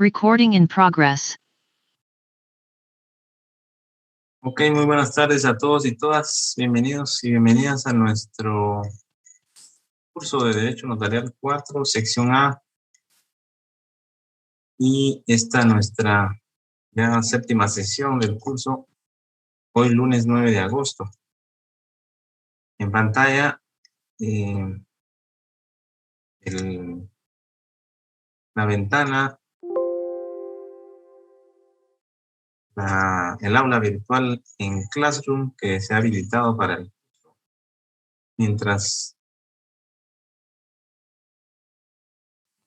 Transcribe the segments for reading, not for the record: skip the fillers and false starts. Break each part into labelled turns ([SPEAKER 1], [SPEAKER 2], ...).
[SPEAKER 1] Recording in progress.
[SPEAKER 2] Ok, muy buenas tardes a todos y todas. Bienvenidos y bienvenidas a nuestro curso de Derecho Notarial 4, sección A. Y esta nuestra ya séptima sesión del curso, hoy lunes 9 de agosto. En pantalla, la ventana, el aula virtual en Classroom que se ha habilitado para el curso. Mientras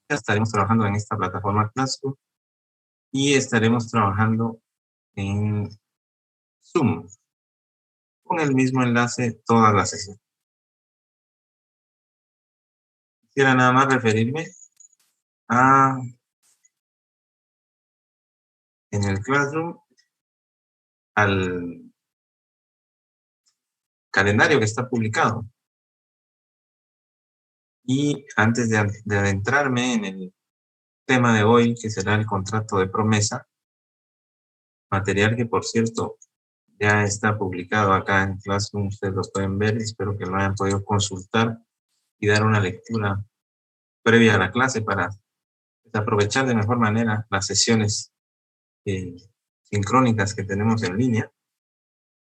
[SPEAKER 2] estaremos trabajando en esta plataforma Classroom y estaremos trabajando en Zoom con el mismo enlace toda la sesión. Quisiera nada más referirme en el Classroom al calendario que está publicado. Y antes de adentrarme en el tema de hoy, que será el contrato de promesa, material que, por cierto, ya está publicado acá en Classroom, ustedes lo pueden ver, espero que lo hayan podido consultar y dar una lectura previa a la clase para aprovechar de mejor manera las sesiones sincrónicas que tenemos en línea,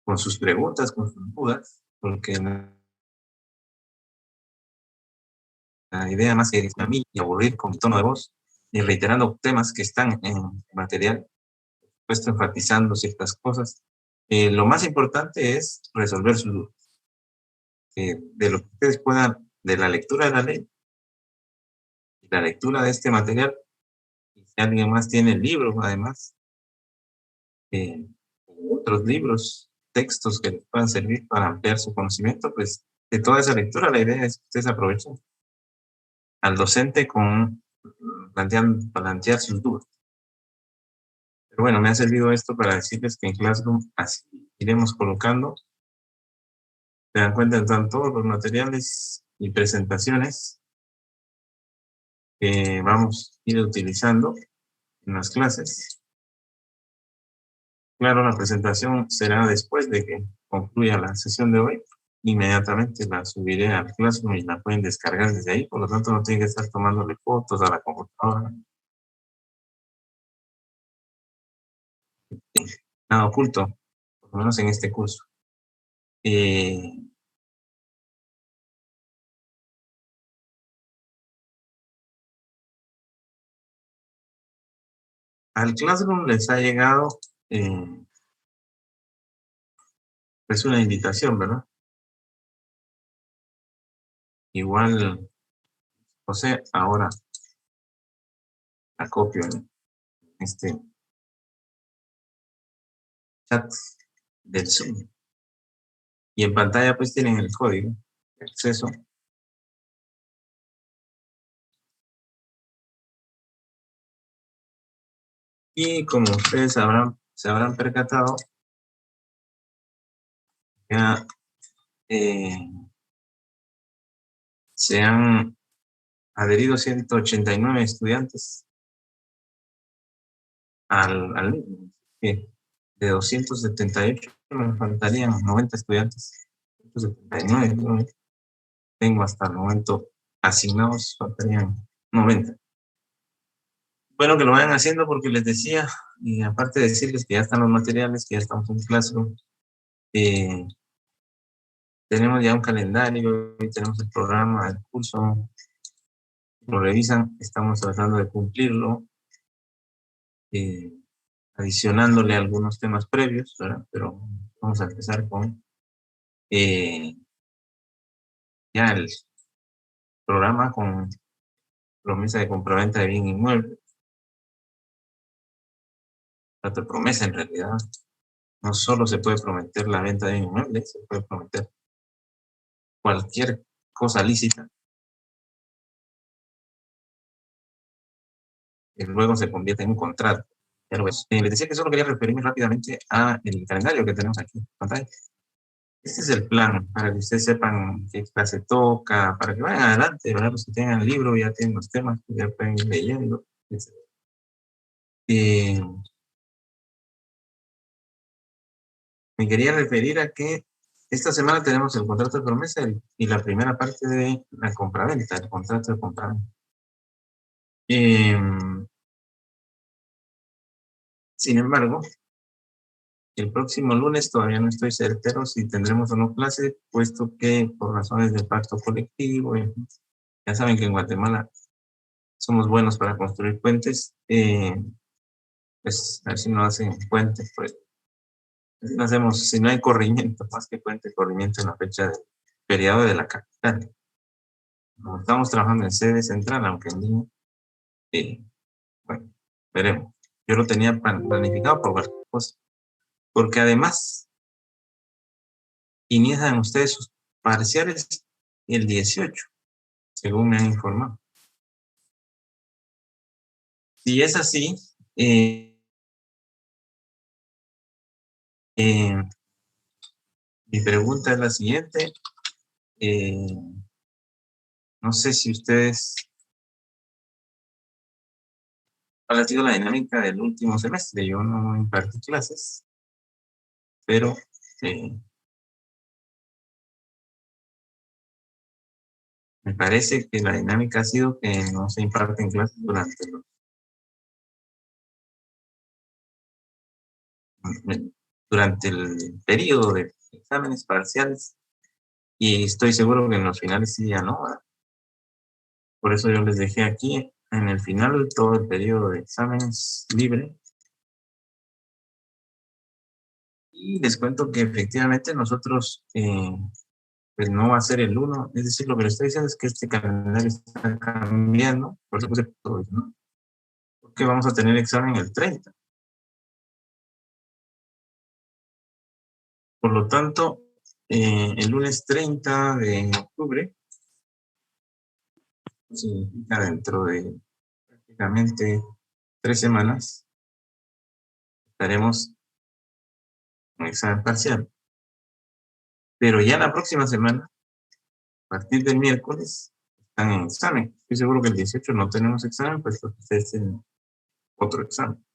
[SPEAKER 2] con sus preguntas, con sus dudas, porque la idea más que a mí y aburrir con mi tono de voz y reiterando temas que están en el material, puesto enfatizando ciertas cosas. Lo más importante es resolver sus dudas. De lo que ustedes puedan, de la lectura de la ley y la lectura de este material, y si alguien más tiene el libro, además, otros libros, textos que les puedan servir para ampliar su conocimiento, pues de toda esa lectura la idea es que ustedes aprovechen al docente con plantear sus dudas. Pero bueno, me ha servido esto para decirles que en Classroom así iremos colocando. Se dan cuenta, están todos los materiales y presentaciones que vamos a ir utilizando en las clases. Claro, la presentación será después de que concluya la sesión de hoy. Inmediatamente la subiré al Classroom y la pueden descargar desde ahí. Por lo tanto, no tienen que estar tomándole fotos a la computadora. Nada oculto, por lo menos en este curso. Al Classroom les ha llegado pues una invitación, ¿verdad? Igual, José, ahora la copio en este chat del Zoom. Y en pantalla pues tienen el código de acceso. Y como ustedes se habrán percatado, ya se han adherido 189 estudiantes al libro. De 278 me faltarían 90 estudiantes. 179, ¿no? Tengo hasta el momento asignados, faltarían 90. Bueno, que lo vayan haciendo porque les decía, y aparte de decirles que ya están los materiales, que ya estamos en Classroom, tenemos ya un calendario, y tenemos el programa del curso, lo revisan, estamos tratando de cumplirlo, adicionándole algunos temas previos, ¿verdad? Pero vamos a empezar con ya el programa con promesa de compraventa de bien inmueble. Trato de promesa en realidad. No solo se puede prometer la venta de bien inmueble, se puede prometer cualquier cosa lícita que luego se convierte en un contrato. Pero pues, les decía que solo quería referirme rápidamente al calendario que tenemos aquí en pantalla. Este es el plan, para que ustedes sepan qué clase toca, para que vayan adelante, ¿verdad? Los que tengan el libro, ya tienen los temas, ya pueden ir leyendo, etc. Me quería referir a que esta semana tenemos el contrato de promesa y la primera parte de la compraventa, el contrato de compraventa. Sin embargo, el próximo lunes todavía no estoy certero si tendremos o no clase, puesto que por razones de pacto colectivo, ya saben que en Guatemala somos buenos para construir puentes, pues a ver si no hacen puentes, pues no hacemos, si no hay corrimiento, más que puente, corrimiento en la fecha del feriado de la capital. Como estamos trabajando en sede central, aunque en línea, bueno, veremos. Yo lo tenía planificado por cualquier cosa, porque además inician ustedes sus parciales el 18, según me han informado. Si es así, mi pregunta es la siguiente. No sé si ustedes, ¿cuál ha sido la dinámica del último semestre? Yo no impartí clases, pero me parece que la dinámica ha sido que no se imparten clases durante el periodo de exámenes parciales, y estoy seguro que en los finales sí ya no. Por eso yo les dejé aquí en el final todo el periodo de exámenes libre. Y les cuento que efectivamente nosotros, pues no va a ser el 1, es decir, lo que les estoy diciendo es que este calendario está cambiando, por eso puse todo, ¿no? Porque vamos a tener examen el 30. Por lo tanto, el lunes 30 de octubre, significa dentro de prácticamente 3 semanas, estaremos en examen parcial. Pero ya la próxima semana, a partir del miércoles, están en examen. Estoy seguro que el 18 no tenemos examen, pues ustedes tienen otro examen.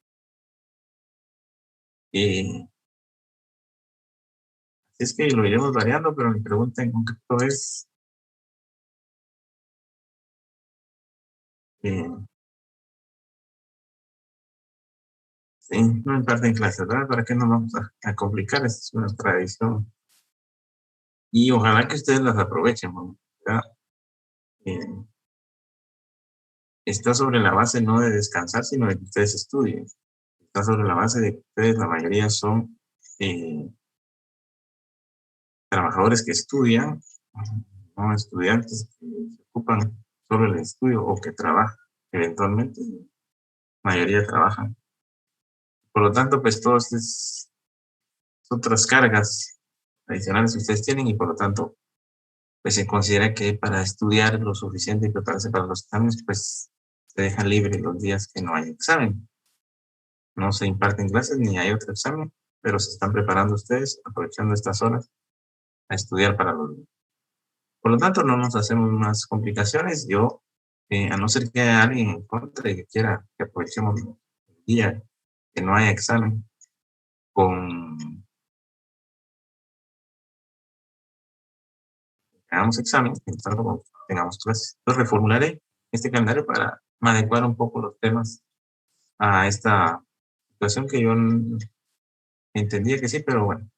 [SPEAKER 2] Es que lo iremos variando, pero mi pregunta en concreto es, sí, no imparten clases, ¿verdad? ¿Para qué nos vamos a complicar? Esta es una tradición. Y ojalá que ustedes las aprovechen, ¿verdad? Está sobre la base no de descansar, sino de que ustedes estudien. Está sobre la base de que ustedes, la mayoría son trabajadores que estudian, no estudiantes que se ocupan solo del estudio o que trabajan eventualmente. La mayoría trabajan. Por lo tanto, pues todas estas otras cargas adicionales que ustedes tienen y por lo tanto, pues se considera que para estudiar lo suficiente y prepararse para los exámenes, pues se dejan libre los días que no hay examen. No se imparten clases ni hay otro examen, pero se están preparando ustedes, aprovechando estas horas, a estudiar para los días. Por lo tanto, no nos hacemos más complicaciones. Yo, a no ser que haya alguien en contra y que quiera que aprovechemos el día que no haya examen con hagamos examen, tengamos clases. Entonces reformularé este calendario para adecuar un poco los temas a esta situación que yo entendía que sí, pero bueno,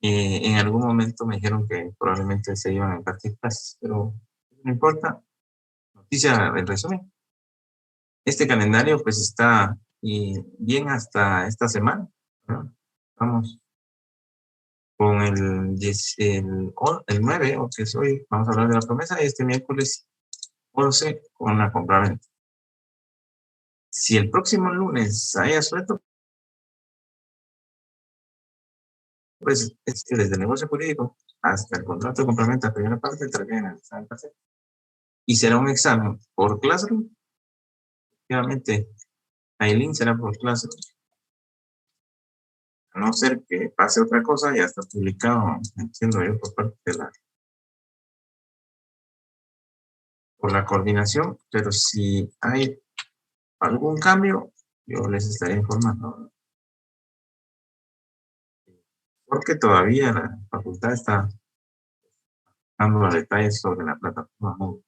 [SPEAKER 2] en algún momento me dijeron que probablemente se iban a impartir clases, pero no importa. Noticia en resumen. Este calendario pues está bien hasta esta semana, ¿no? Vamos con el 9, o que es hoy, vamos a hablar de la promesa, y este miércoles 11 con la compraventa. Si el próximo lunes haya suelto, pues es que desde el negocio jurídico hasta el contrato de compraventa, primera parte, termina el examen parcial. Y será un examen por Classroom. Efectivamente, Aileen será por Classroom. A no ser que pase otra cosa, ya está publicado, entiendo yo, por parte de por la coordinación, pero si hay algún cambio, yo les estaré informando. Porque todavía la facultad está dando detalles sobre la plataforma Moodle.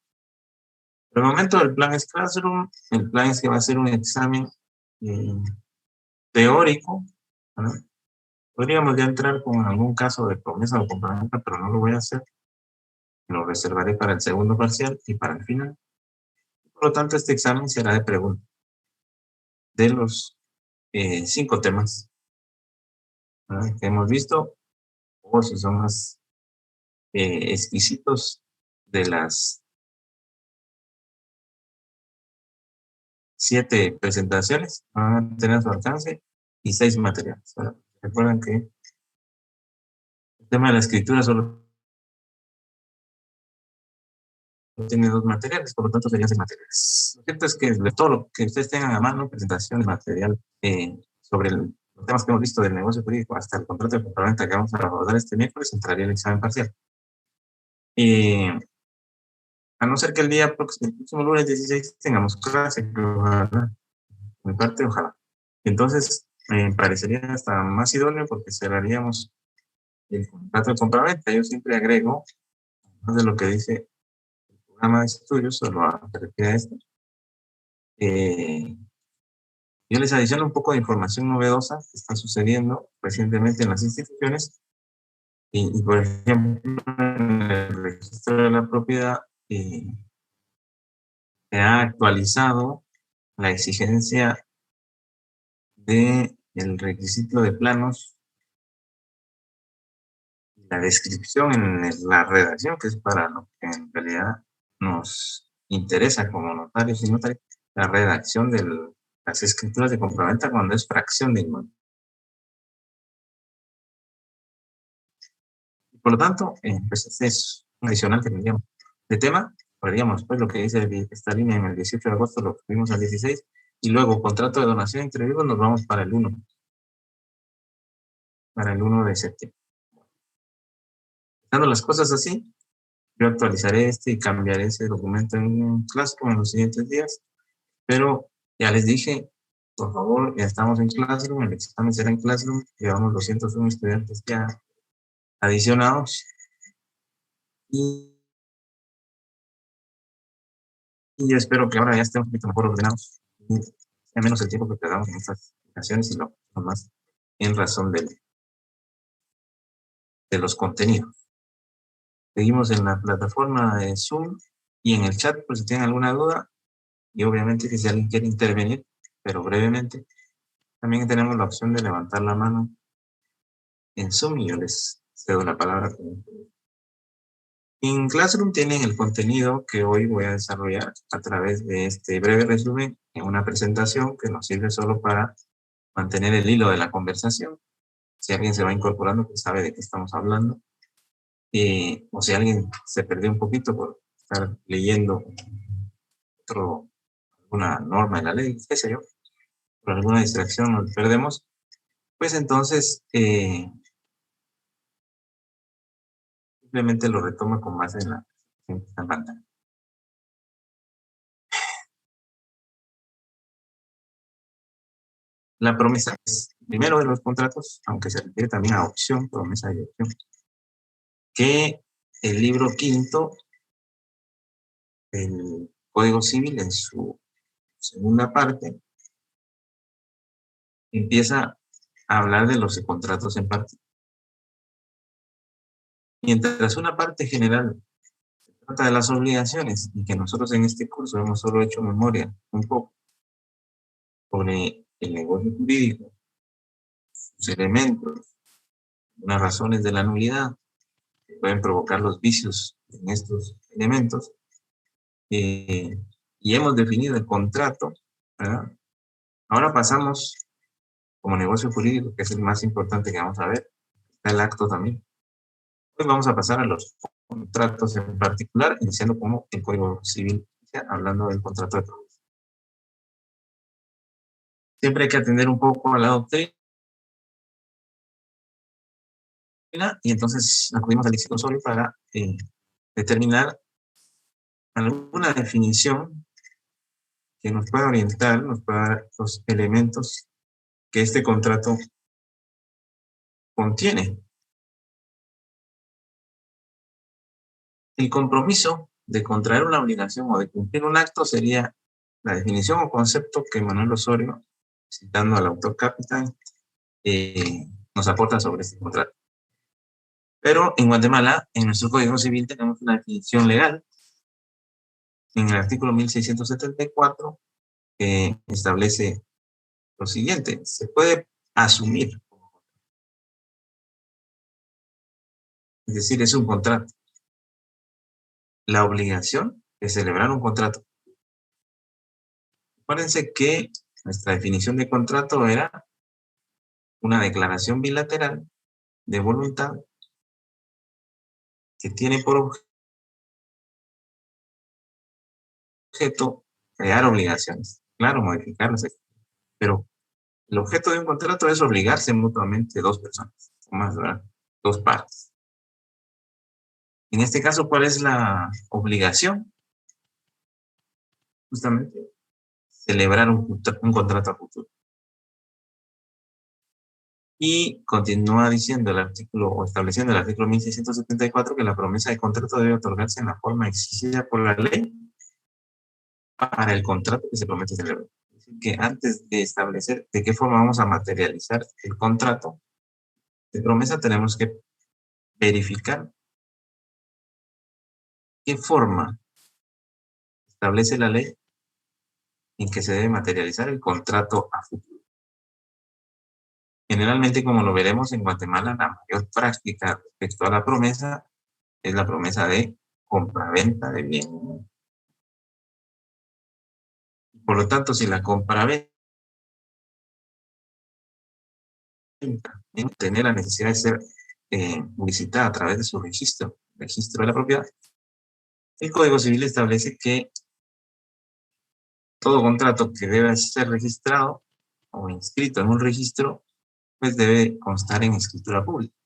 [SPEAKER 2] Por el momento el plan es Classroom, el plan es que va a ser un examen teórico, ¿no? Podríamos ya entrar con algún caso de promesa o compraventa, pero no lo voy a hacer. Lo reservaré para el segundo parcial y para el final. Por lo tanto, este examen será de preguntas de los 5 temas, ¿no?, que hemos visto, o si son más exquisitos, de las 7 presentaciones, van a tener a su alcance y 6 materiales, ¿verdad? Recuerden que el tema de la escritura solo tiene 2 materiales, por lo tanto serían 6 materiales. Lo cierto es que de todo lo que ustedes tengan a mano, presentación de material sobre los temas que hemos visto del negocio jurídico hasta el contrato de compraventa que vamos a abordar este miércoles, entraría el examen parcial. A no ser que el próximo lunes 16 tengamos clase, ojalá, mi parte, ojalá. Entonces, me parecería hasta más idóneo porque cerraríamos el contrato de compraventa. Yo siempre agrego, más de lo que dice el programa de estudios, solo a refiere a esto. Yo les adiciono un poco de información novedosa que está sucediendo recientemente en las instituciones. Y por ejemplo, en el registro de la propiedad se ha actualizado la exigencia del requisito de planos, la descripción en la redacción, que es para lo que en realidad nos interesa como notarios y notarios, la redacción de las escrituras de compraventa cuando es fracción de inmueble. Por lo tanto, pues este es un adicional que tendríamos. De tema, podríamos, pues lo que dice esta línea en el 18 de agosto, lo subimos al 16, y luego contrato de donación entre vivos nos vamos para el 1 de septiembre. Dando las cosas así, yo actualizaré y cambiaré ese documento en Classroom en los siguientes días, pero ya les dije, por favor, ya estamos en Classroom, el examen será en Classroom, llevamos 201 estudiantes ya adicionados, y yo espero que ahora ya estemos un poquito mejor ordenados, y sea menos el tiempo que perdamos en estas aplicaciones y lo más en razón de los contenidos. Seguimos en la plataforma de Zoom y en el chat, por si tienen alguna duda, y obviamente que si alguien quiere intervenir, pero brevemente, también tenemos la opción de levantar la mano en Zoom y yo les cedo la palabra. En Classroom tienen el contenido que hoy voy a desarrollar a través de este breve resumen en una presentación que nos sirve solo para mantener el hilo de la conversación. Si alguien se va incorporando, pues sabe de qué estamos hablando. O si alguien se perdió un poquito por estar leyendo alguna norma de la ley, qué sé yo, por alguna distracción nos perdemos, pues entonces simplemente lo retoma con base en la presentación que está en pantalla. La promesa es primero de los contratos, aunque se refiere también a opción, promesa y opción, que el libro quinto del Código Civil en su segunda parte empieza a hablar de los contratos en particular. Mientras una parte general se trata de las obligaciones y que nosotros en este curso hemos solo hecho memoria un poco sobre el negocio jurídico, sus elementos, las razones de la nulidad que pueden provocar los vicios en estos elementos, y hemos definido el contrato, ¿verdad? Ahora pasamos como negocio jurídico, que es el más importante que vamos a ver, está el acto también. Hoy vamos a pasar a los contratos en particular, iniciando como el Código Civil, hablando del contrato de promesa. Siempre hay que atender un poco a la doctrina, y entonces acudimos al léxico solo para determinar alguna definición que nos pueda orientar, nos pueda dar los elementos que este contrato contiene. El compromiso de contraer una obligación o de cumplir un acto sería la definición o concepto que Manuel Osorio, citando al autor Capitán, nos aporta sobre este contrato. Pero en Guatemala, en nuestro Código Civil, tenemos una definición legal en el artículo 1674 que establece lo siguiente: se puede asumir, es decir, es un contrato, la obligación de celebrar un contrato. Acuérdense que nuestra definición de contrato era una declaración bilateral de voluntad que tiene por objeto crear obligaciones, claro, modificarlas, pero el objeto de un contrato es obligarse mutuamente dos personas, o más, ¿verdad? Dos partes. En este caso, ¿cuál es la obligación? Justamente celebrar un contrato a futuro. Y continúa diciendo el artículo, o estableciendo el artículo 1674, que la promesa de contrato debe otorgarse en la forma exigida por la ley para el contrato que se promete celebrar. Es decir, que antes de establecer de qué forma vamos a materializar el contrato de promesa, tenemos que verificar qué forma establece la ley en que se debe materializar el contrato a futuro. Generalmente, como lo veremos en Guatemala, la mayor práctica respecto a la promesa es la promesa de compraventa de bien. Por lo tanto, si la compraventa tiene la necesidad de ser publicitada a través de su registro de la propiedad, el Código Civil establece que todo contrato que debe ser registrado o inscrito en un registro, pues debe constar en escritura pública.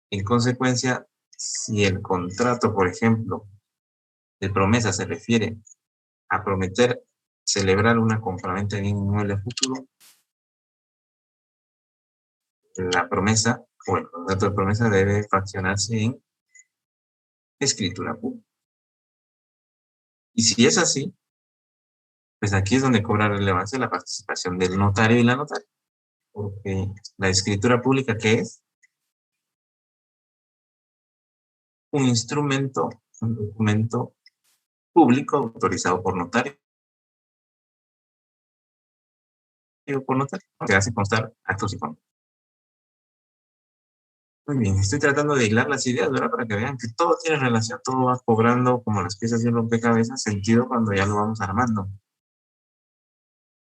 [SPEAKER 2] En consecuencia, si el contrato, por ejemplo, de promesa se refiere a prometer celebrar una compraventa de bien inmueble futuro, la promesa o el contrato de promesa debe fraccionarse en escritura pública. Y si es así, pues aquí es donde cobra relevancia la participación del notario y la notaria, porque la escritura pública, ¿qué es? Un instrumento, un documento público autorizado por notario que hace constar actos y conductas. Muy bien, estoy tratando de hilar las ideas, ¿verdad? Para que vean que todo tiene relación, todo va cobrando como las piezas de un rompecabezas sentido cuando ya lo vamos armando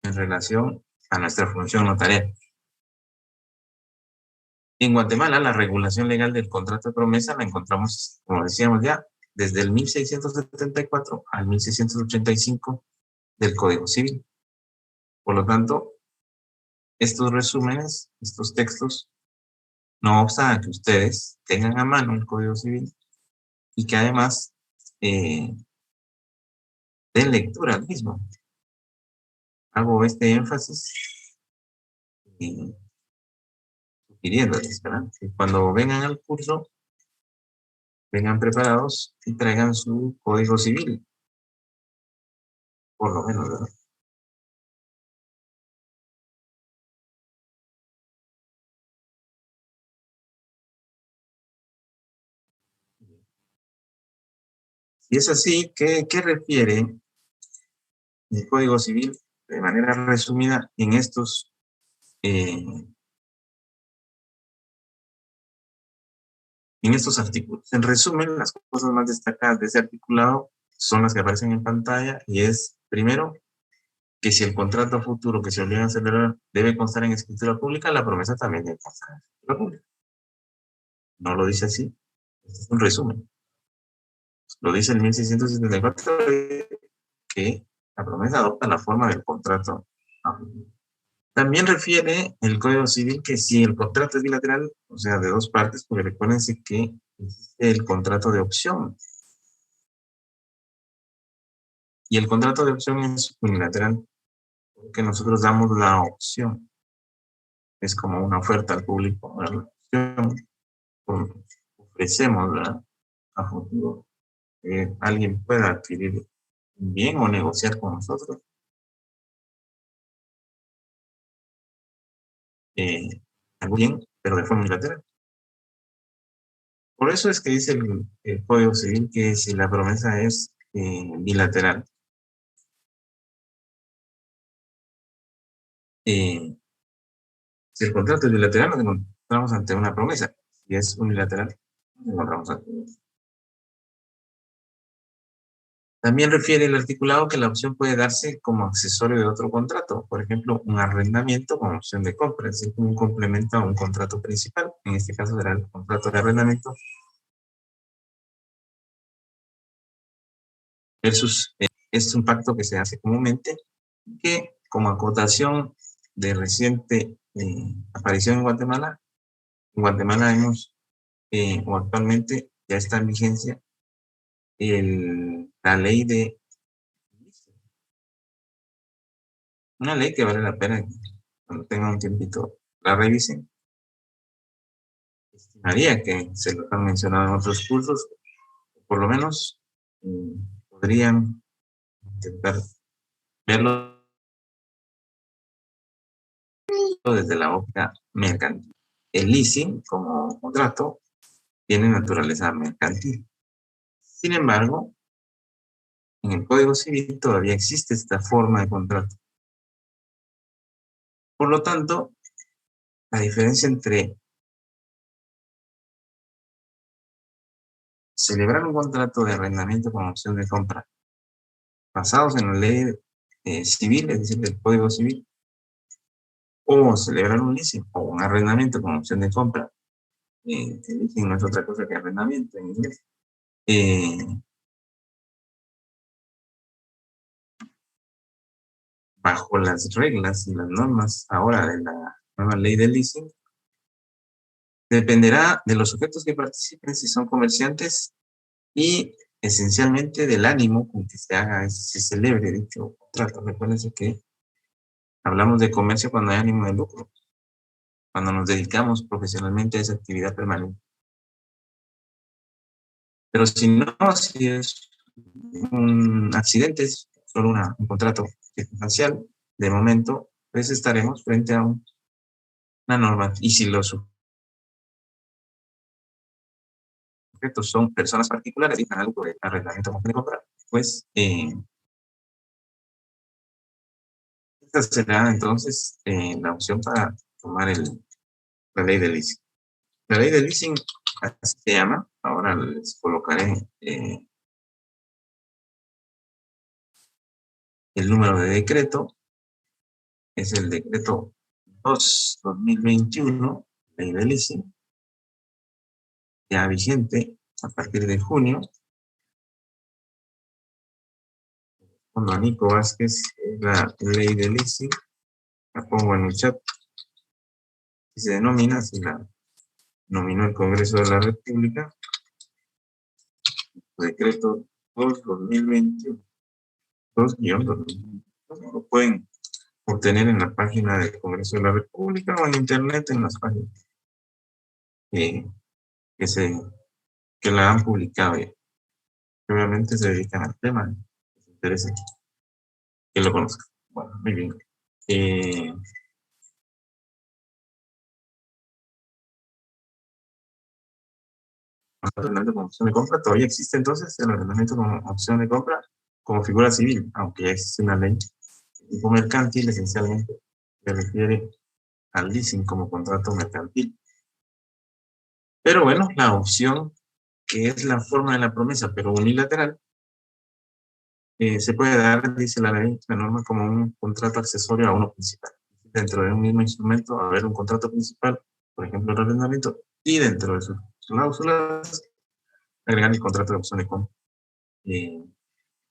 [SPEAKER 2] en relación a nuestra función notarial. En Guatemala, la regulación legal del contrato de promesa la encontramos, como decíamos ya, desde el 1674 al 1685 del Código Civil. Por lo tanto, estos resúmenes, estos textos, no obstan a que ustedes tengan a mano el Código Civil y que además den lectura al mismo. Hago este énfasis sugiriéndoles, ¿verdad? Que cuando vengan al curso, vengan preparados y traigan su Código Civil, por lo menos, ¿verdad? Y es así, ¿qué refiere el Código Civil de manera resumida en estos artículos? En resumen, las cosas más destacadas de ese articulado son las que aparecen en pantalla y es, primero, que si el contrato futuro que se obliga a celebrar debe constar en escritura pública, la promesa también debe constar en escritura pública. No lo dice así, este es un resumen. Lo dice el 1674 que la promesa adopta la forma del contrato. También refiere el Código Civil que si el contrato es bilateral, o sea, de dos partes, porque recuérdense que existe el contrato de opción. Y el contrato de opción es unilateral, porque nosotros damos la opción. Es como una oferta al público, ¿verdad? La opción, ofrecemos, ¿verdad?, a futuro que alguien pueda adquirir un bien o negociar con nosotros. Algo bien, pero de forma unilateral. Por eso es que dice el Código Civil que si la promesa es bilateral, si el contrato es bilateral, nos encontramos ante una promesa. Si es unilateral, nos encontramos ante una. También refiere el articulado que la opción puede darse como accesorio de otro contrato, por ejemplo, un arrendamiento con opción de compra, es decir, un complemento a un contrato principal. En este caso será el contrato de arrendamiento versus es un pacto que se hace comúnmente, que como acotación de reciente aparición en Guatemala hemos, o actualmente ya está en vigencia, la ley de, una ley que vale la pena que cuando tengan un tiempito la revisen. Estimaría que se lo han mencionado en otros cursos, por lo menos podrían intentar verlo desde la óptica mercantil. El leasing como contrato tiene naturaleza mercantil. Sin embargo, en el Código Civil todavía existe esta forma de contrato. Por lo tanto, la diferencia entre celebrar un contrato de arrendamiento con opción de compra basados en la ley civil, es decir, del Código Civil, o celebrar un leasing o un arrendamiento con opción de compra, el leasing no es otra cosa que arrendamiento en inglés, bajo las reglas y las normas ahora de la nueva ley del leasing, dependerá de los sujetos que participen, si son comerciantes, y esencialmente del ánimo con que se celebre dicho contrato. Recuérdense que hablamos de comercio cuando hay ánimo de lucro, cuando nos dedicamos profesionalmente a esa actividad permanente. Pero si no, si es un accidente, es solo un contrato circunstancial, de momento, pues estaremos frente a una norma. Y si los sujetos son personas particulares y algo de arrendamiento de compra, pues esta será entonces la opción para tomar la ley de leasing. La ley de leasing así se llama. Ahora les colocaré el número de decreto. Es el decreto 2/2021, ley de leasing, ya vigente a partir de junio. Cuando Nico Vázquez es la ley de leasing, la pongo en el chat. Y se denomina, así la nominó el Congreso de la República, decreto 2/2021. 2/2021. Lo pueden obtener en la página del Congreso de la República o en internet en las páginas que, que la han publicado ya. Obviamente se dedican al tema, les interesa que lo conozcan. Bueno, muy bien. Arrendamiento con opción de compra, todavía existe entonces el arrendamiento con opción de compra como figura civil, aunque ya existe una ley de tipo mercantil, esencialmente se refiere al leasing como contrato mercantil. Pero bueno, la opción que es la forma de la promesa, pero unilateral, se puede dar, dice la ley, la norma, como un contrato accesorio a uno principal. Dentro de un mismo instrumento, va a haber un contrato principal, por ejemplo, el arrendamiento, y dentro de sus cláusulas, agregar el contrato de opción de compra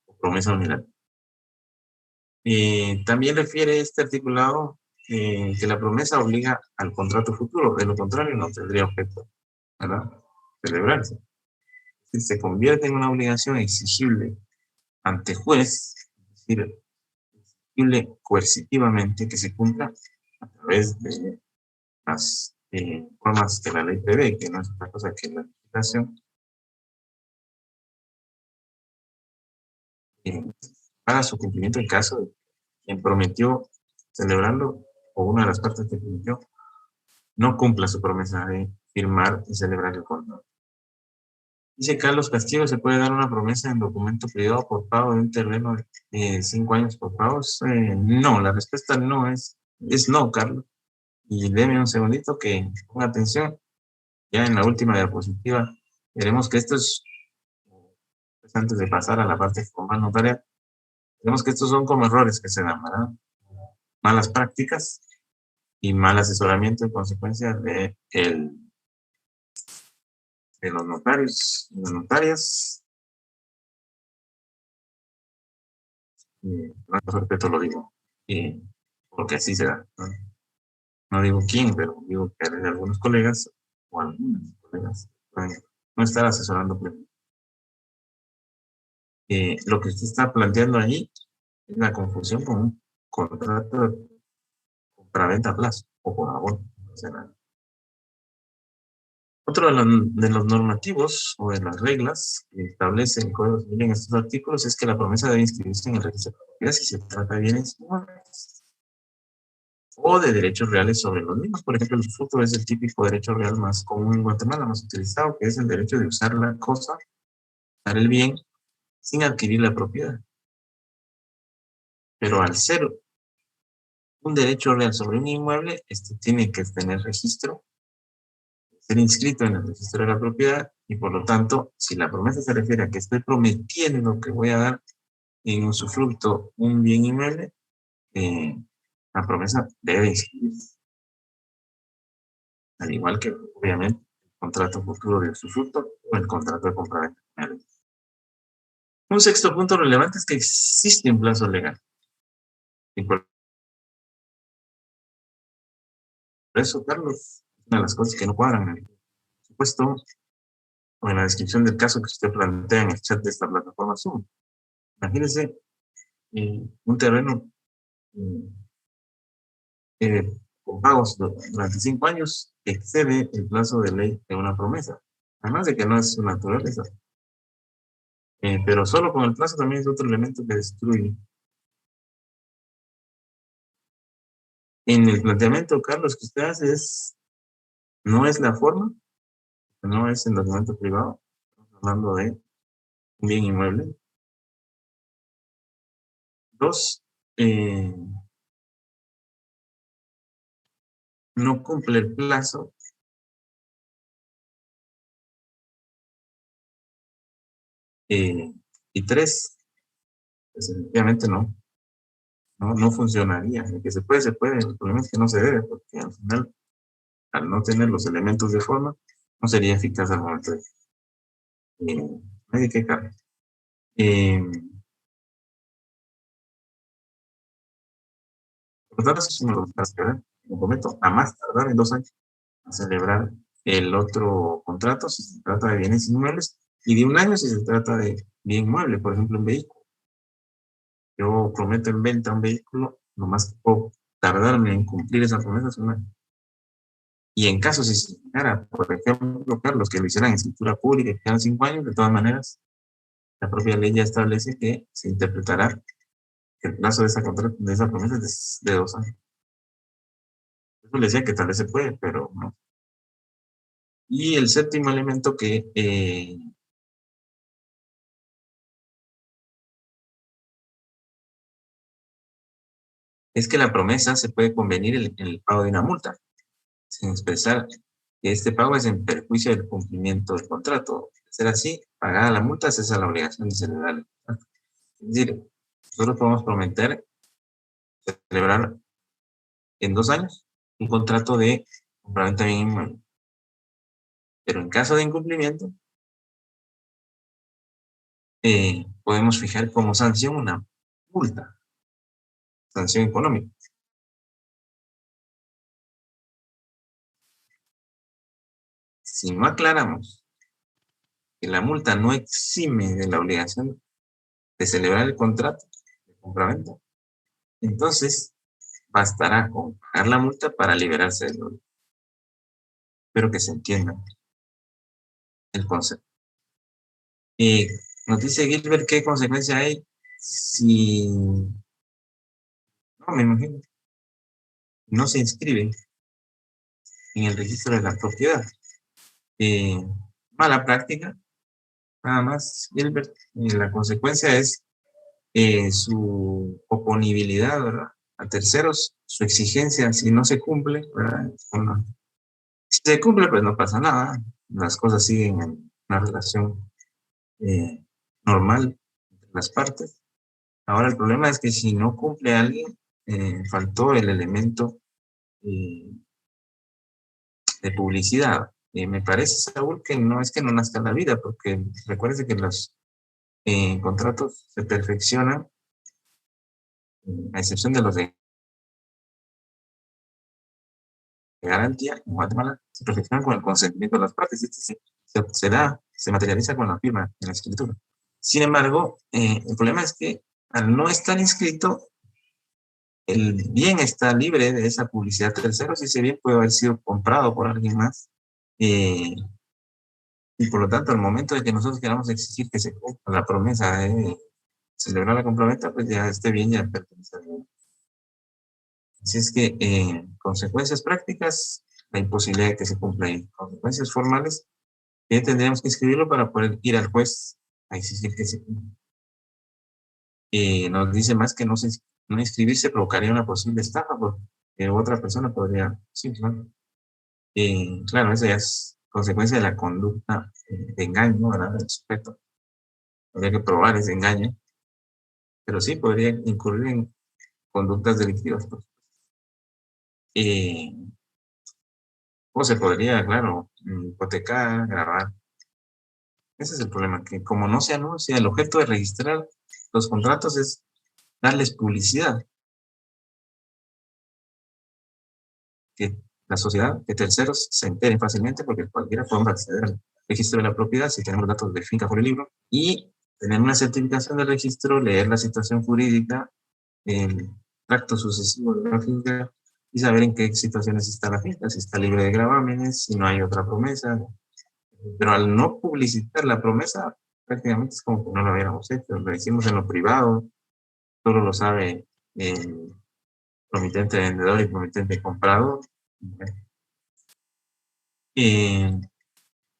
[SPEAKER 2] o promesa unilateral. También refiere este articulado que la promesa obliga al contrato futuro, de lo contrario no tendría objeto, ¿verdad?, celebrarse. Se convierte en una obligación exigible ante juez decir, exigible coercitivamente que se cumpla a través de las formas que la ley prevé, que no es otra cosa que la legislación, para su cumplimiento en caso de quien prometió celebrarlo o una de las partes que prometió no cumpla su promesa de firmar y celebrar el contrato. Dice Carlos Castillo, ¿se puede dar una promesa en documento privado por pago de un terreno de 5 años por pagos? No, la respuesta no es no, Carlos. Y déme un segundito que ponga atención. Ya en la última diapositiva veremos que esto es, pues antes de pasar a la parte formal notaria, veremos que estos son como errores que se dan, ¿verdad? Malas prácticas y mal asesoramiento en consecuencia de los notarios y las notarias. Con respeto lo digo, porque así se da. No digo quién, pero digo que hay algunos colegas o algunos colegas pueden no estar asesorando plenamente. Lo que usted está planteando ahí es la confusión con un contrato de compraventa a plazo o por abono. O sea, otro de los normativos o de las reglas que establece el Código Civil en estos artículos es que la promesa debe inscribirse en el registro de propiedad si se trata de bienes inmuebles o de derechos reales sobre los mismos. Por ejemplo, el fruto es el típico derecho real más común en Guatemala, más utilizado, que es el derecho de usar la cosa, usar el bien, sin adquirir la propiedad. Pero al ser un derecho real sobre un inmueble, este tiene que tener registro, ser inscrito en el registro de la propiedad, y por lo tanto, si la promesa se refiere a que estoy prometiendo que voy a dar en usufructo un bien inmueble, la promesa debe inscribirse. Al igual que, obviamente, el contrato futuro de usufructo o el contrato de compraventa. Un sexto punto relevante es que existe un plazo legal. Y por eso, Carlos, una de las cosas que no cuadran en el supuesto o en la descripción del caso que usted plantea en el chat de esta plataforma Zoom. Imagínese un terreno con pagos durante 5 años excede el plazo de ley de una promesa. Además de que no es su naturaleza. Pero solo con el plazo también es otro elemento que destruye. En el planteamiento, Carlos, que usted hace no es la forma, no es en documento privado, estamos hablando de un bien inmueble. 2, no cumple el plazo. Y 3, pues efectivamente no funcionaría. El que se puede, se puede. El problema es que no se debe, porque al final, al no tener los elementos de forma, no sería eficaz al momento de qué cargo. Por lo tanto, es uno de los casos que como comento, a más tardar en 2 años a celebrar el otro contrato si se trata de bienes inmuebles y de 1 año si se trata de bien mueble, por ejemplo, un vehículo. Yo prometo en venta un vehículo, nomás puedo tardarme en cumplir esa promesa es 1 año. Y en caso si se llegara, por ejemplo, Carlos, que lo hicieran en escritura pública y quedan 5 años, de todas maneras, la propia ley ya establece que se interpretará que el plazo de esa promesa es de 2 años. Eso le decía que tal vez se puede, pero no. Y el séptimo elemento que es que la promesa se puede convenir en el pago de una multa, sin expresar que este pago es en perjuicio del cumplimiento del contrato. De ser así, pagada la multa, cesa la obligación de celebrar el contrato. Es decir, nosotros podemos prometer celebrar en 2 años un contrato de compraventa de bien inmueble. Pero en caso de incumplimiento, podemos fijar como sanción una multa, sanción económica. Si no aclaramos que la multa no exime de la obligación de celebrar el contrato, compraventa, entonces bastará con pagar la multa para liberarse del deuda. Espero que se entienda el concepto. Nos dice Gilbert qué consecuencia hay si, no me imagino, no se inscribe en el registro de la propiedad. Mala práctica, nada más, Gilbert. La consecuencia es su oponibilidad, ¿verdad? A terceros, su exigencia, si no se cumple, ¿verdad? Si se cumple, pues no pasa nada, las cosas siguen en una relación normal entre las partes. Ahora el problema es que si no cumple alguien, faltó el elemento de publicidad. Me parece, Saúl, que no es que no nazca la vida, porque recuerde que los contratos se perfeccionan, a excepción de los de garantía en Guatemala, se perfeccionan con el consentimiento de las partes. Este se materializa con la firma en la escritura. Sin embargo, el problema es que al no estar inscrito, el bien está libre de esa publicidad terceros y ese bien puede haber sido comprado por alguien más. Y por lo tanto, al momento de que nosotros queramos exigir que se cumpla la promesa de celebrar la compraventa, pues ya este bien ya pertenece al bien. Así es que consecuencias prácticas, la imposibilidad de que se cumpla, y consecuencias formales, tendríamos que escribirlo para poder ir al juez a exigir que se cumpla. Nos dice más que no inscribirse provocaría una posible estafa, porque otra persona podría, sí, claro. Claro, esa ya es consecuencia de la conducta de engaño, ¿verdad? Del sujeto. Habría que probar ese engaño, pero sí podría incurrir en conductas delictivas, pues. O se podría, claro, hipotecar, grabar. Ese es el problema, que como no se anuncia, el objeto de registrar los contratos es darles publicidad, que la sociedad, que terceros se enteren fácilmente, porque cualquiera puede acceder al registro de la propiedad si tenemos datos de finca por el libro, y tener una certificación del registro, leer la situación jurídica, el tracto sucesivo de la finca, y saber en qué situaciones está la finca, si está libre de gravámenes, si no hay otra promesa. Pero al no publicitar la promesa, prácticamente es como que no lo hubiéramos hecho. Lo hicimos en lo privado, solo lo sabe el promitente vendedor y promitente comprador.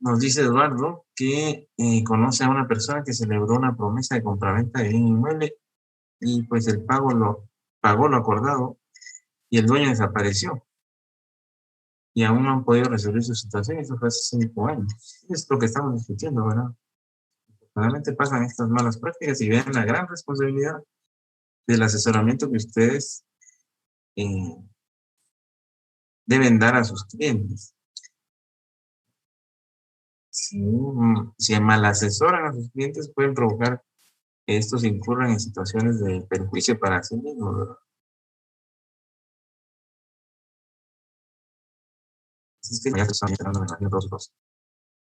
[SPEAKER 2] Nos dice Eduardo que conoce a una persona que celebró una promesa de compraventa de bien inmueble y pues el pagó lo acordado y el dueño desapareció. Y aún no han podido resolver su situación, eso fue hace 5 años. Es lo que estamos discutiendo, ¿verdad? Realmente pasan estas malas prácticas y vean la gran responsabilidad del asesoramiento que ustedes eh, deben dar a sus clientes. Si mal asesoran a sus clientes, pueden provocar que estos incurran en situaciones de perjuicio para sí mismos, ¿verdad? Así es que ya te están entrando, me imagino, todos los.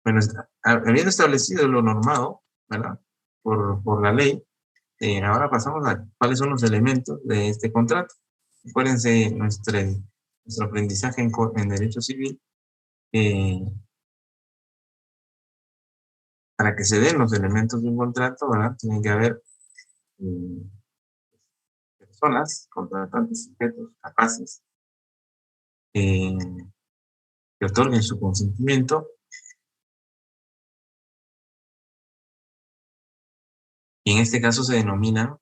[SPEAKER 2] Bueno, habiendo establecido lo normado, ¿verdad? Por la ley, ahora pasamos a cuáles son los elementos de este contrato. Acuérdense, nuestro aprendizaje en derecho civil, para que se den los elementos de un contrato, ¿verdad? Tienen que haber eh, personas, contratantes, sujetos capaces, eh, que otorguen su consentimiento, y en este caso se denomina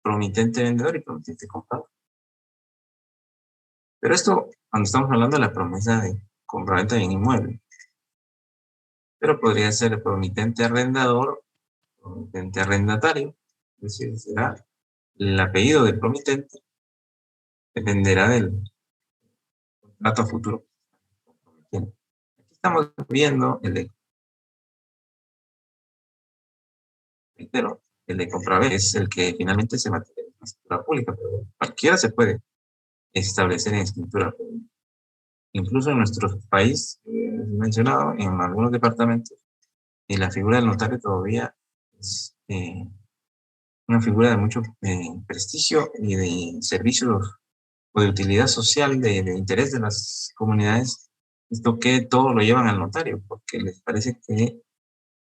[SPEAKER 2] promitente vendedor y promitente comprador. Pero esto cuando estamos hablando de la promesa de compraventa de bien inmueble. Pero podría ser promitente arrendador, promitente arrendatario, es decir, será el apellido del promitente, dependerá del contrato a futuro. Aquí estamos viendo el de compraventa, es el que finalmente se materializa en escritura pública, pero cualquiera se puede establecer en escritura pública. Incluso en nuestro país, mencionado, en algunos departamentos, la figura del notario todavía es una figura de mucho prestigio y de servicios o de utilidad social, de interés de las comunidades, esto que todo lo llevan al notario, porque les parece que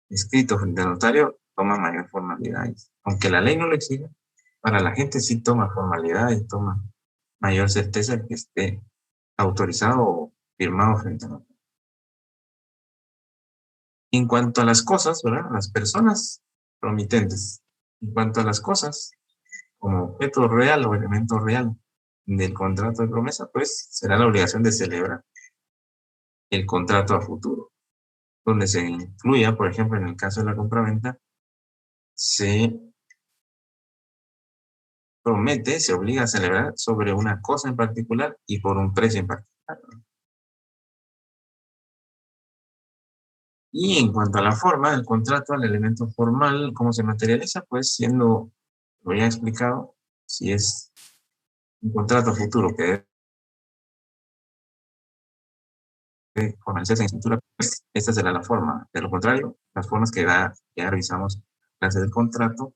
[SPEAKER 2] escrito frente al notario toma mayor formalidad. Aunque la ley no lo exige, para la gente sí toma formalidad y toma mayor certeza de que esté autorizado o firmado frente al notario. En cuanto a las cosas, ¿verdad? Las personas promitentes. En cuanto a las cosas, como objeto real o elemento real del contrato de promesa, pues será la obligación de celebrar el contrato a futuro, donde se incluya, por ejemplo, en el caso de la compraventa, se promete, se obliga a celebrar sobre una cosa en particular y por un precio en particular. Y en cuanto a la forma del contrato, al elemento formal, cómo se materializa, pues siendo, lo ya he explicado, si es un contrato futuro que debe formalizarse en escritura, pues esta será la forma. De lo contrario, las formas que ya revisamos en la clase del contrato,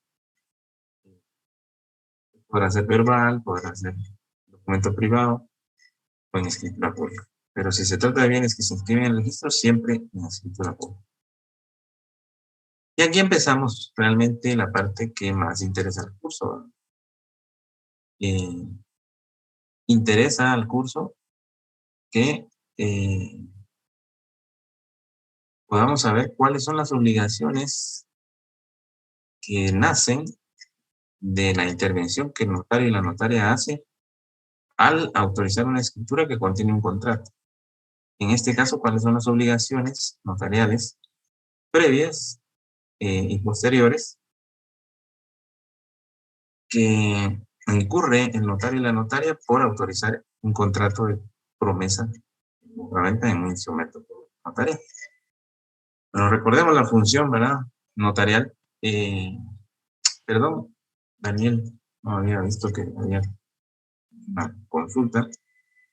[SPEAKER 2] podrá ser verbal, podrá ser documento privado o en escritura pública. Pero si se trata de bienes que se inscriben en el registro, siempre en escritura pública. Y aquí empezamos realmente la parte que más interesa al curso. Interesa al curso que podamos saber cuáles son las obligaciones que nacen de la intervención que el notario y la notaria hace al autorizar una escritura que contiene un contrato. En este caso, cuáles son las obligaciones notariales previas y posteriores que incurre el notario y la notaria por autorizar un contrato de promesa de compraventa en un instrumento notarial. Bueno, recordemos la función, ¿verdad? Notarial. Perdón, Daniel, no había visto que había una consulta.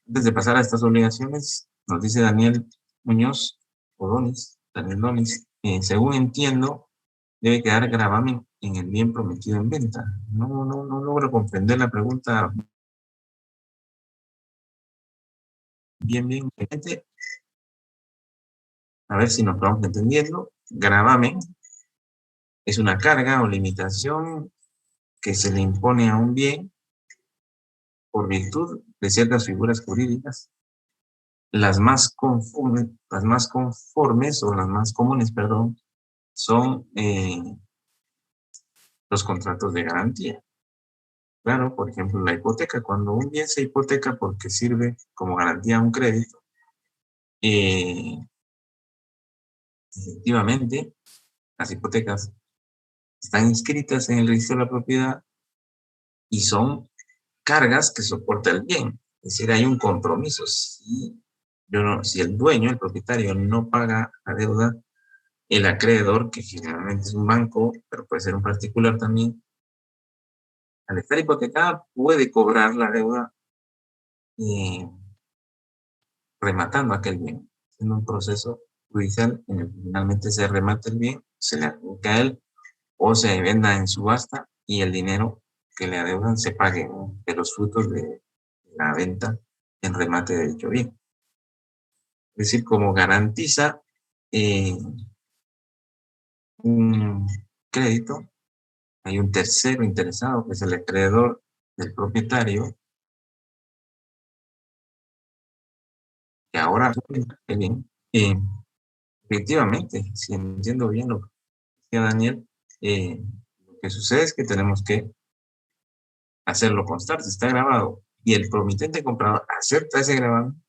[SPEAKER 2] Antes de pasar a estas obligaciones, nos dice Daniel Muñoz, o Donis, Daniel Donis, según entiendo, debe quedar gravamen en el bien prometido en venta. No logro comprender la pregunta bien. A ver si nos vamos entendiendo. Gravamen es una carga o limitación que se le impone a un bien por virtud de ciertas figuras jurídicas, las más conformes o las más comunes, perdón, son los contratos de garantía. Claro, por ejemplo, la hipoteca. Cuando un bien se hipoteca porque sirve como garantía a un crédito, efectivamente, las hipotecas están inscritas en el registro de la propiedad y son cargas que soporta el bien. Es decir, hay un compromiso. Si el dueño, el propietario, no paga la deuda, el acreedor, que generalmente es un banco, pero puede ser un particular también, al estar hipotecada puede cobrar la deuda rematando aquel bien, en un proceso judicial en el que finalmente se remata el bien, se le adjudica a él o se venda en subasta y el dinero que le adeudan se pague, ¿no?, de los frutos de la venta en remate de dicho bien. Es decir, como garantiza un crédito, hay un tercero interesado, que es el acreedor del propietario, que ahora, bien, efectivamente, si entiendo bien lo que decía Daniel, lo que sucede es que tenemos que hacerlo constar, si está grabado y el promitente comprador acepta ese gravamen,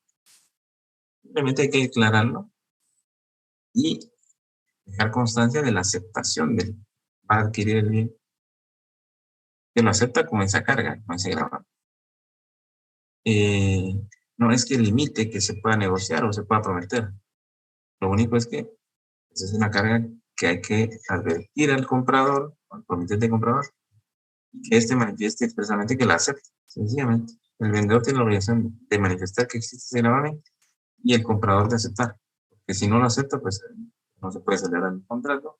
[SPEAKER 2] simplemente hay que declararlo y dejar constancia de la aceptación del va a adquirir el bien, que lo acepta con esa carga, con ese gravamen. No es que limite que se pueda negociar o se pueda prometer. Lo único es que esa es una carga que hay que advertir al comprador, al promitente comprador, y que éste manifieste expresamente que la acepta. Sencillamente, el vendedor tiene la obligación de manifestar que existe ese gravamen y el comprador de aceptar. Porque si no lo acepta, pues no se puede celebrar el contrato.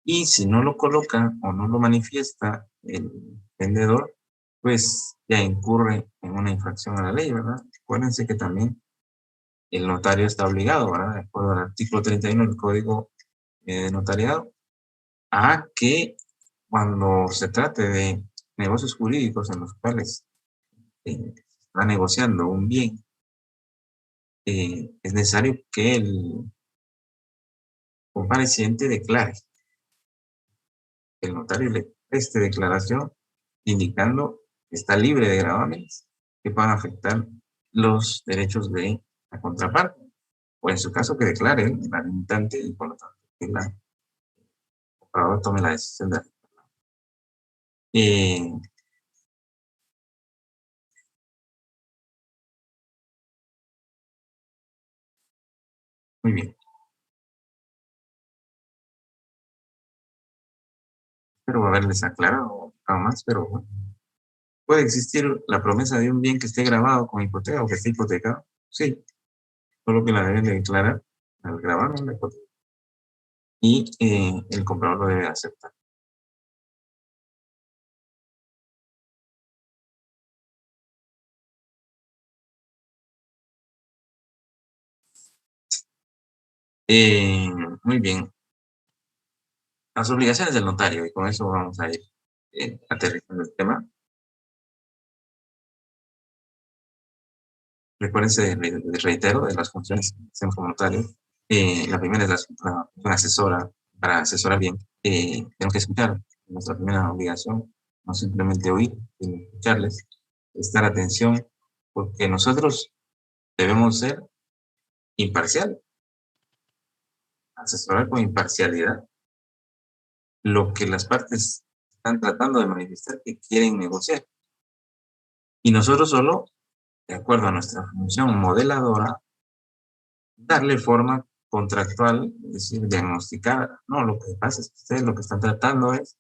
[SPEAKER 2] Y si no lo coloca o no lo manifiesta el vendedor, pues ya incurre en una infracción a la ley, ¿verdad? Acuérdense que también el notario está obligado, ¿verdad? De acuerdo al artículo 31 del Código de Notariado, a que cuando se trate de negocios jurídicos en los cuales se está negociando un bien, es necesario que el compareciente declare, que el notario le preste declaración indicando que está libre de gravámenes que puedan afectar los derechos de la contraparte, o en su caso que declare el limitante y por lo tanto que la comprador tome la decisión de eh, muy bien. Espero haberles aclarado algo más, pero bueno, puede existir la promesa de un bien que esté grabado con hipoteca o que esté hipotecado. Sí, solo que la deben de declarar al gravamen la hipoteca y el comprador lo debe aceptar. Eh, Muy bien. Las obligaciones del notario, y con eso vamos a ir aterrizando el tema. Recuérdense, reitero, de las funciones que hacemos como notario. La primera es la función asesora. Para asesorar bien, tenemos que escuchar. Nuestra primera obligación, no simplemente oír, sino escucharles, prestar atención, porque nosotros debemos ser imparciales, asesorar con imparcialidad lo que las partes están tratando de manifestar que quieren negociar. Y nosotros solo, de acuerdo a nuestra función modeladora, darle forma contractual, es decir, diagnosticar, no, lo que pasa es que ustedes lo que están tratando es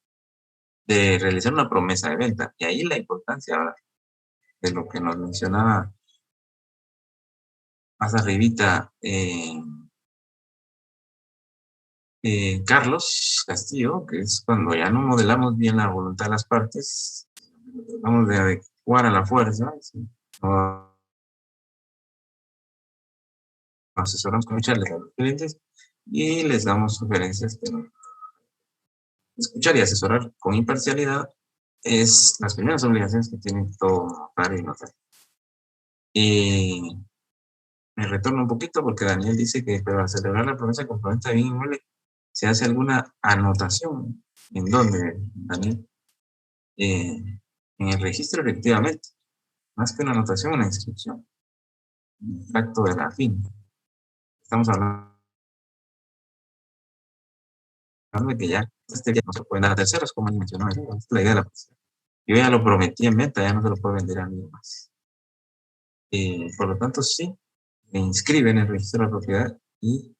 [SPEAKER 2] de realizar una promesa de venta. Y ahí la importancia de lo que nos mencionaba más arribita Carlos Castillo, que es cuando ya no modelamos bien la voluntad de las partes, vamos de adecuar a la fuerza, ¿sí? No asesoramos con echarles a los clientes y les damos sugerencias que no. Escuchar y asesorar con imparcialidad es las primeras obligaciones que tiene todo notario y notario. Y me retorno un poquito porque Daniel dice que para celebrar la promesa de compraventa de bien inmueble se hace alguna anotación. ¿En dónde, Daniel? En el registro, efectivamente. Más que una anotación, una inscripción. Un acto de la fin. Estamos hablando de que ya este día no se puede dar a terceros, como mencionó. Es la idea de la promesa. Yo ya lo prometí en venta, ya no se lo puedo vender a mí más. Por lo tanto, sí, me inscribe en el registro de la propiedad y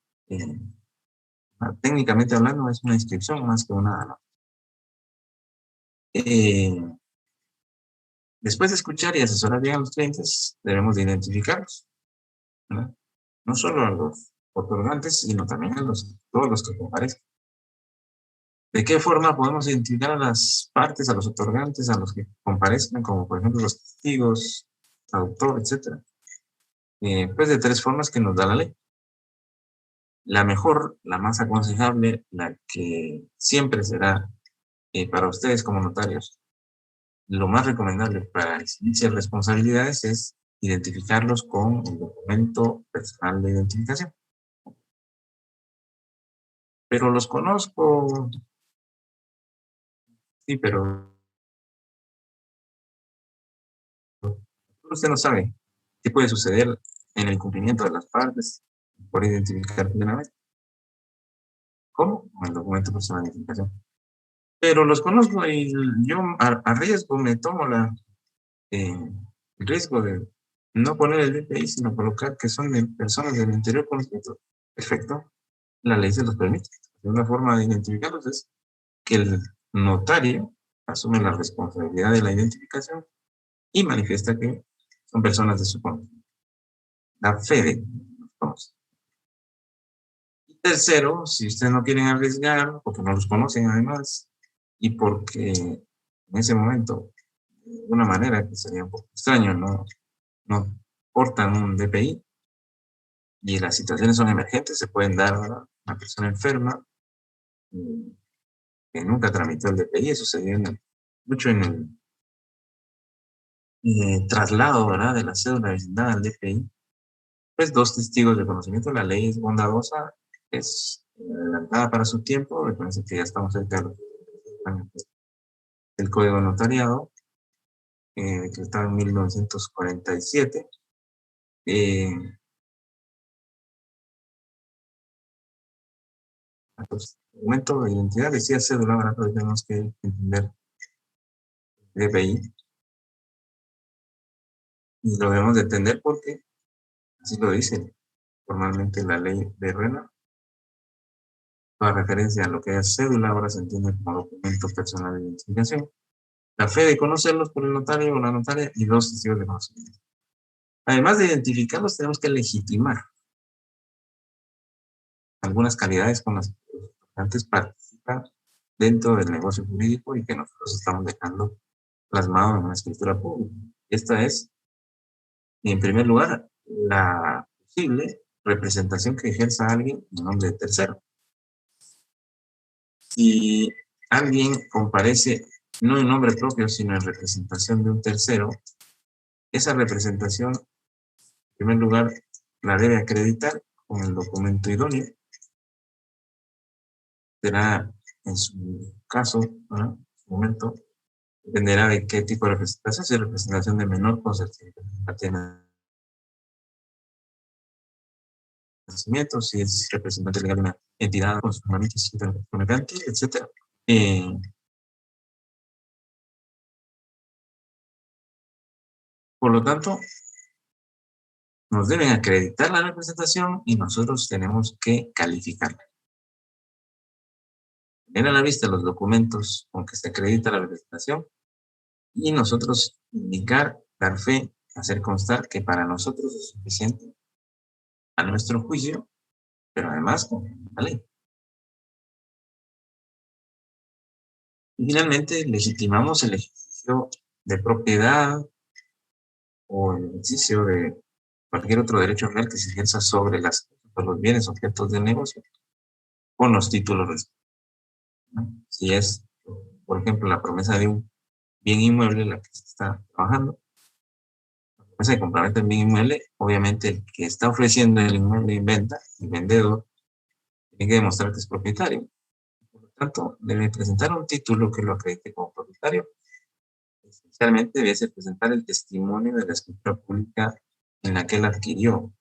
[SPEAKER 2] técnicamente hablando es una inscripción más que una. Eh, Después de escuchar y asesorar bien a los clientes, debemos de identificarlos, ¿no? No solo a los otorgantes, sino también a todos los que comparecen. ¿De qué forma podemos identificar a las partes, a los otorgantes, a los que comparezcan, como por ejemplo los testigos, traductor, etcétera? Pues de tres formas que nos da la ley. La mejor, la más aconsejable, la que siempre será para ustedes como notarios, lo más recomendable para iniciar responsabilidades es identificarlos con el documento personal de identificación. Pero los conozco, sí, pero usted no sabe qué puede suceder en el cumplimiento de las partes por identificar plenamente. ¿Cómo? Con el documento personal de identificación. Pero los conozco y yo a riesgo me tomo eh, el riesgo de no poner el DPI, sino colocar que son de personas del interior conocido. Perfecto. La ley se los permite. Una forma de identificarlos es que el notario asume la responsabilidad de la identificación y manifiesta que son personas de su conocimiento. La fe de los. Y tercero, si ustedes no quieren arriesgar, porque no los conocen además, y porque en ese momento, de una manera que sería un poco extraño, no portan un DPI y las situaciones son emergentes, se pueden dar, ¿verdad? Una persona enferma que nunca tramitó el DPI, eso se dio mucho en el traslado, ¿verdad? De la cédula de vecindad al DPI. Pues dos testigos de conocimiento, la ley es bondadosa, es adelantada para su tiempo, me parece que ya estamos cerca de los años del Código de Notariado, decretado en 1947. Pues, documento de identidad decía cédula, ¿verdad? Pero tenemos que entender DPI y lo debemos de entender porque así lo dice formalmente la ley de RENA. Toda referencia a lo que es cédula ahora se entiende como documento personal de identificación. La fe de conocerlos por el notario o la notaria y dos testigos de conocimiento. Además de identificarlos, tenemos que legitimar algunas calidades con las que los estudiantes participan dentro del negocio jurídico y que nosotros estamos dejando plasmado en una escritura pública. Esta es, en primer lugar, la posible representación que ejerza alguien en nombre de tercero. Si alguien comparece no en nombre propio, sino en representación de un tercero, esa representación, en primer lugar, la debe acreditar con el documento idóneo. Será, en su caso, ¿no? En su momento, dependerá de qué tipo de representación, si es representación de menor consentimiento, si es representante legal de una entidad con sus herramientas, etc. Por lo tanto, nos deben acreditar la representación y nosotros tenemos que calificarla. Tener a la vista los documentos con que se acredita la representación y nosotros indicar, dar fe, hacer constar que para nosotros es suficiente a nuestro juicio, pero además con la ley. Y finalmente, legitimamos el ejercicio de propiedad o el ejercicio de cualquier otro derecho real que se ejerza sobre los bienes objetos del negocio con los títulos respectivos, ¿no? Si es, por ejemplo, la promesa de un bien inmueble la que se está trabajando, la promesa de compraventa del bien inmueble, obviamente el que está ofreciendo el inmueble en venta, el vendedor, tiene que demostrar que es propietario. Por lo tanto, debe presentar un título que lo acredite como propietario. Esencialmente debe presentar el testimonio de la escritura pública en la que él adquirió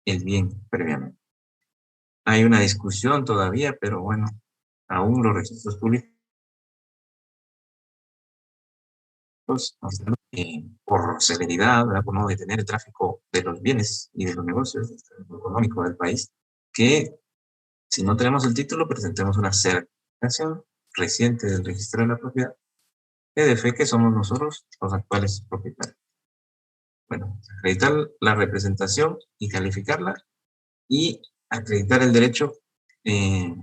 [SPEAKER 2] el bien previamente. Hay una discusión todavía, pero bueno, aún los registros públicos, por celeridad, ¿verdad? Por no detener el tráfico de los bienes y de los negocios, del tráfico económico del país, que si no tenemos el título, presentemos una certificación reciente del registro de la propiedad que de fe que somos nosotros los actuales propietarios. Bueno, acreditar la representación y calificarla y acreditar el derecho y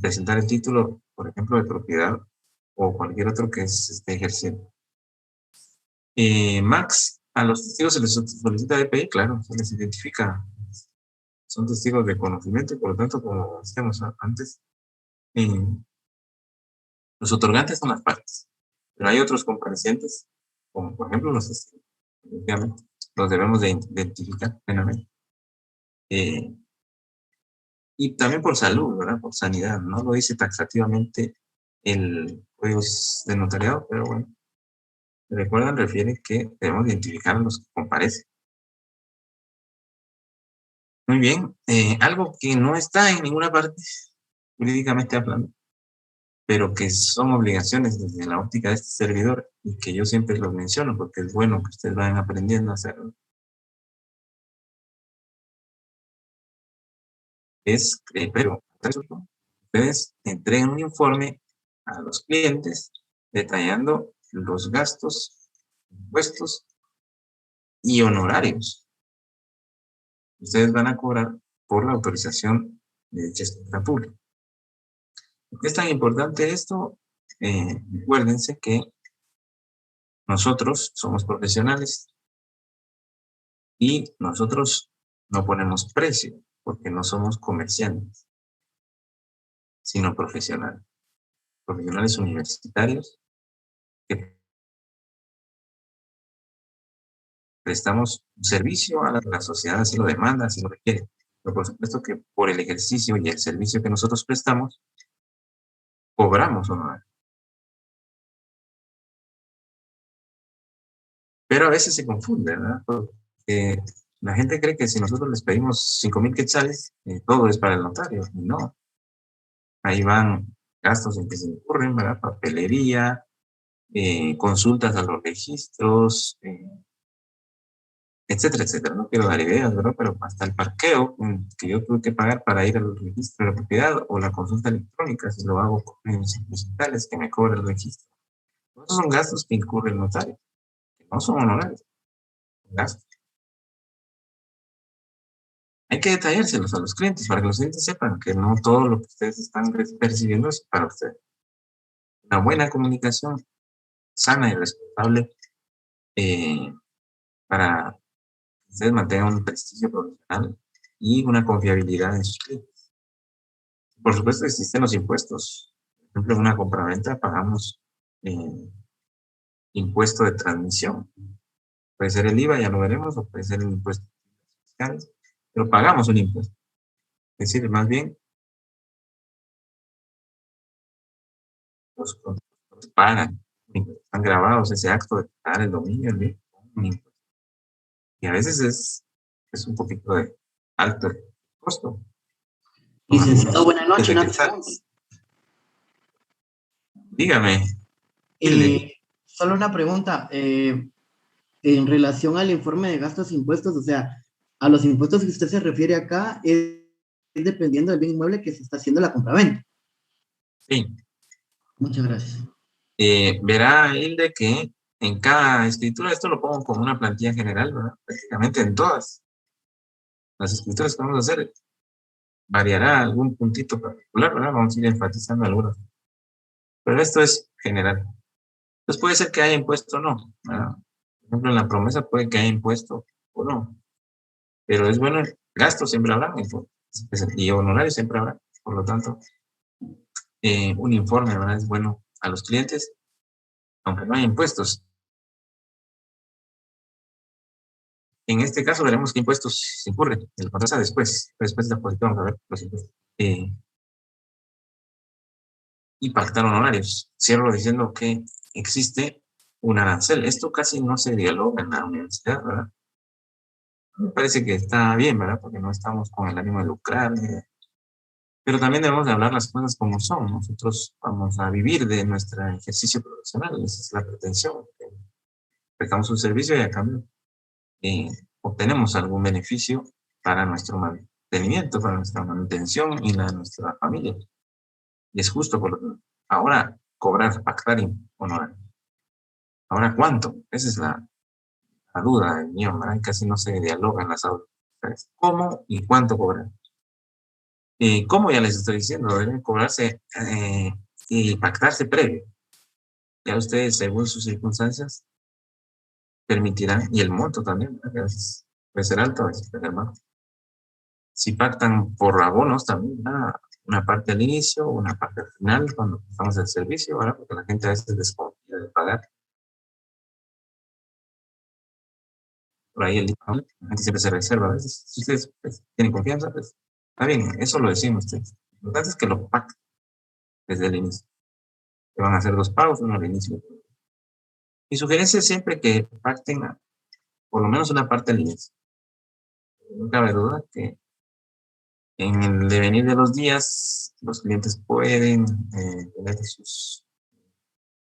[SPEAKER 2] presentar el título, por ejemplo, de propiedad o cualquier otro que se esté ejerciendo. Max, a los testigos se les solicita DPI, claro, se les identifica. Son testigos de conocimiento y por lo tanto, como decíamos antes, los otorgantes son las partes, pero hay otros comparecientes, como por ejemplo los testigos. Obviamente, los debemos de identificar plenamente. Y también por salud, ¿verdad? Por sanidad. No lo dice taxativamente el código de notariado, pero bueno, recuerdan, refiere que debemos identificar a los que comparecen. Muy bien, algo que no está en ninguna parte, jurídicamente hablando, pero que son obligaciones desde la óptica de este servidor y que yo siempre los menciono porque es bueno que ustedes vayan aprendiendo a hacerlo, es que, pero ustedes entreguen un informe a los clientes detallando los gastos, impuestos y honorarios que ustedes van a cobrar por la autorización de dicha escritura pública. ¿Por qué es tan importante esto? Recuérdense que nosotros somos profesionales y nosotros no ponemos precio porque no somos comerciantes, sino profesionales. Profesionales universitarios que prestamos un servicio a la sociedad, si lo demanda, si lo requiere. Pero por supuesto que por el ejercicio y el servicio que nosotros prestamos, cobramos honorario. Pero a veces se confunde, ¿verdad? Porque la gente cree que si nosotros les pedimos 5,000 quetzales, todo es para el notario. Y no. Ahí van gastos en que se incurren, ¿verdad? Papelería, consultas a los registros, etcétera, etcétera. No quiero dar ideas, ¿verdad? Pero hasta el parqueo que yo tuve que pagar para ir al registro de la propiedad o la consulta electrónica, si lo hago con medios digitales que me cobra el registro. Esos son gastos que incurre el notario, que no son honorarios, son gastos. Hay que detallárselos a los clientes para que los clientes sepan que no todo lo que ustedes están percibiendo es para ustedes. Una buena comunicación sana y responsable para que ustedes mantengan un prestigio profesional y una confiabilidad en sus clientes. Por supuesto, existen los impuestos. Por ejemplo, en una compraventa pagamos impuesto de transmisión. Puede ser el IVA, ya lo veremos, o puede ser el impuesto fiscal, pero pagamos un impuesto. Es decir, más bien, los conductores pagan, están grabados ese acto de pagar el dominio, el bien, un impuesto. Y a veces es un poquito de alto el costo.
[SPEAKER 1] Licenciado, buenas noches. Una pregunta.
[SPEAKER 2] Dígame.
[SPEAKER 1] Solo una pregunta. En relación al informe de gastos e impuestos, o sea, a los impuestos que usted se refiere acá es dependiendo del bien inmueble que se está haciendo la compraventa.
[SPEAKER 2] Sí.
[SPEAKER 1] Muchas gracias.
[SPEAKER 2] Verá, Hilde, que en cada escritura, esto lo pongo como una plantilla general, ¿verdad? Prácticamente en todas las escrituras que vamos a hacer, variará algún puntito particular, ¿verdad? Vamos a ir enfatizando algunos. Pero esto es general. Entonces puede ser que haya impuesto o no, ¿verdad? Por ejemplo, en la promesa puede que haya impuesto o no. Pero es bueno, gastos siempre habrá, y honorarios siempre habrá. Por lo tanto, un informe, ¿verdad? Es bueno a los clientes, aunque no haya impuestos. En este caso veremos qué impuestos se incurren. El contrato después de la posición, vamos a ver los impuestos. Y pactar honorarios. Cierro diciendo que existe un arancel. Esto casi no se dialoga en la universidad, ¿verdad? Me parece que está bien, ¿verdad? Porque no estamos con el ánimo de lucrar. Pero también debemos de hablar las cosas como son. Nosotros vamos a vivir de nuestro ejercicio profesional. Esa es la pretensión. Prestamos un servicio y a cambio obtenemos algún beneficio para nuestro mantenimiento, para nuestra manutención y la de nuestra familia. Y es justo por lo que ahora cobrar, pactar honorario. Ahora, ¿cuánto? Esa es la duda del mío, ¿verdad? Casi no se dialoga en las aulas. ¿Cómo y cuánto cobrar? ¿Cómo? Ya les estoy diciendo, deben cobrarse y pactarse previo. Ya ustedes, según sus circunstancias, permitirán, y el monto también, a veces puede ser alto, a veces puede ser bajo. Si pactan por abonos también, una parte al inicio, una parte al final, cuando estamos el servicio, ¿verdad? Porque la gente a veces desconfía de pagar. Por ahí la gente siempre se reserva. A veces, si ustedes pues, tienen confianza, pues está bien, eso lo decimos ustedes. Lo importante es que lo pacten desde el inicio. Que van a hacer 2 pagos, uno al inicio. Mi sugerencia es siempre que pacten por lo menos una parte al inicio. No cabe duda que en el devenir de los días, los clientes pueden tener sus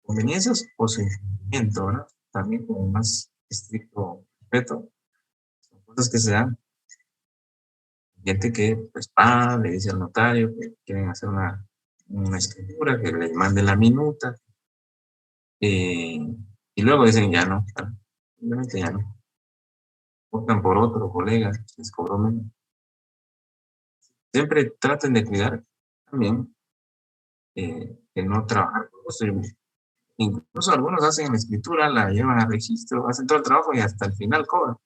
[SPEAKER 2] conveniencias o su incumplimiento, ¿verdad? También con más estricto respeto. Son cosas que se dan. Gente que, pues, le dice al notario que quieren hacer una escritura, que le mande la minuta, y luego dicen ya no, simplemente ya no. Optan por otro colega, les cobró menos. Siempre traten de cuidar también que no trabajar por gusto. Incluso algunos hacen la escritura, la llevan a registro, hacen todo el trabajo y hasta el final cobran.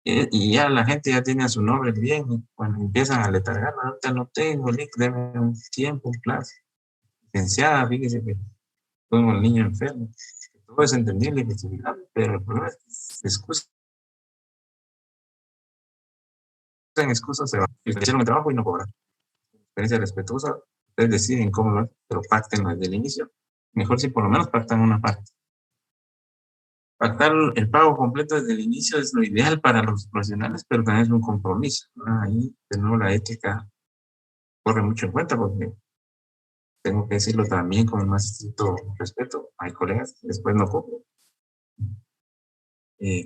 [SPEAKER 2] Y ya la gente ya tiene a su nombre bien, y cuando empiezan a letargar, ahorita no tengo, deme un tiempo, un plazo. Licenciada, fíjese que tengo el niño enfermo. Todo es entendible y justificable, pero el problema es que se excusan excusas, se van. Hicieron el trabajo y no cobran. Experiencia respetuosa, ustedes deciden cómo lo hacen, pero pacten desde el inicio. Mejor si por lo menos pactan una parte. Pactar el pago completo desde el inicio es lo ideal para los profesionales, pero también es un compromiso, ¿no? Ahí, de nuevo, la ética corre mucho en cuenta porque tengo que decirlo también con el más estricto respeto. Hay colegas que después no cobran,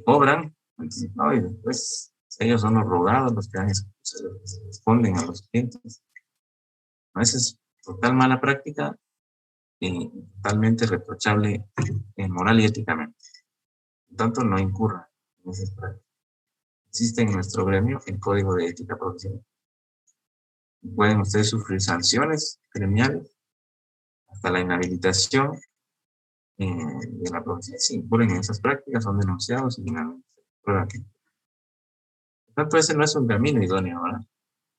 [SPEAKER 2] cobran anticipado y después ellos son los rogados los que dan excusas, los que responden a los clientes. A veces, total mala práctica y totalmente reprochable moral y éticamente. Por tanto, no incurra en esas prácticas. Existe en nuestro gremio el Código de Ética Profesional. Pueden ustedes sufrir sanciones gremiales hasta la inhabilitación de la profesión. Si incurren en esas prácticas, son denunciados y finalmente se prueba que. Por tanto, ese no es un camino idóneo, ¿verdad?